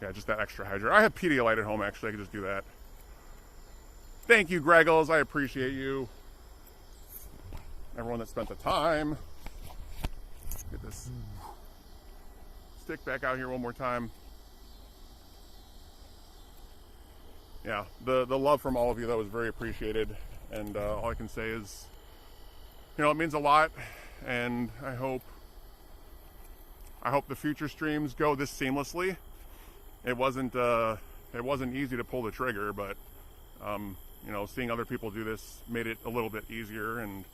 yeah, just that extra hydrate. I have Pedialyte at home, actually. I could just do that. Thank you, Greggles. I appreciate you. Everyone that spent the time. Get this stick back out here one more time. Yeah, the love from all of you, that was very appreciated. And all I can say is, you know, it means a lot. And I hope the future streams go this seamlessly. It wasn't easy to pull the trigger, but you know, seeing other people do this made it a little bit easier, and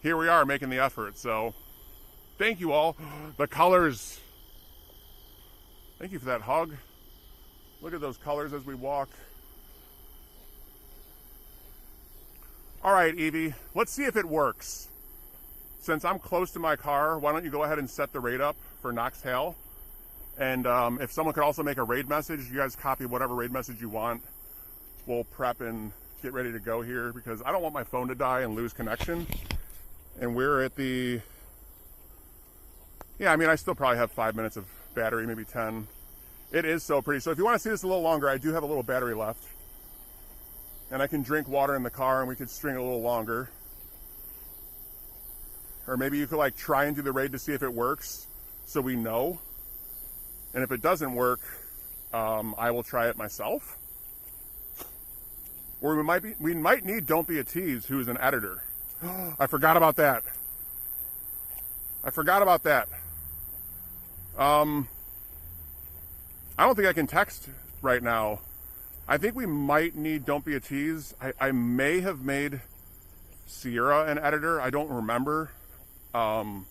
here we are making the effort. So thank you all. The colors, thank you for that hug. Look at those colors as we walk. All right, Evie, let's see if it works. Since I'm close to my car, why don't you go ahead and set the raid up for Knox Hale? And if someone could also make a raid message, you guys copy whatever raid message you want. We'll prep and get ready to go here, because I don't want my phone to die and lose connection. And we're at the... Yeah, I mean, I still probably have 5 minutes of battery, maybe 10. It is so pretty. So if you want to see this a little longer, I do have a little battery left. And I can drink water in the car, and we could string a little longer. Or maybe you could like try and do the raid to see if it works, so we know. And if it doesn't work, I will try it myself. Or we might need Don't Be a Tease, who is an editor. I forgot about that. I don't think I can text right now. I think we might need Don't Be a Tease. I may have made Sierra an editor. I don't remember. You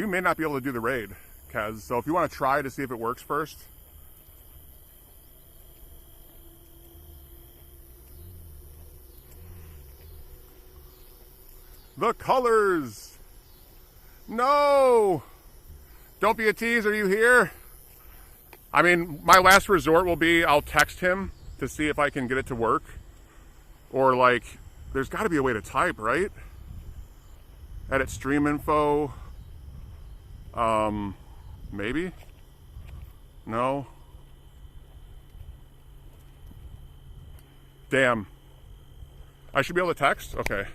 may not be able to do the raid, Kez. So if you want to try to see if it works first. The colors. No. Don't Be a Tease, are you here? I mean, my last resort will be I'll text him to see if I can get it to work. Or like, there's got to be a way to type, right? Edit stream info. Maybe? No. Damn. I should be able to text? Okay.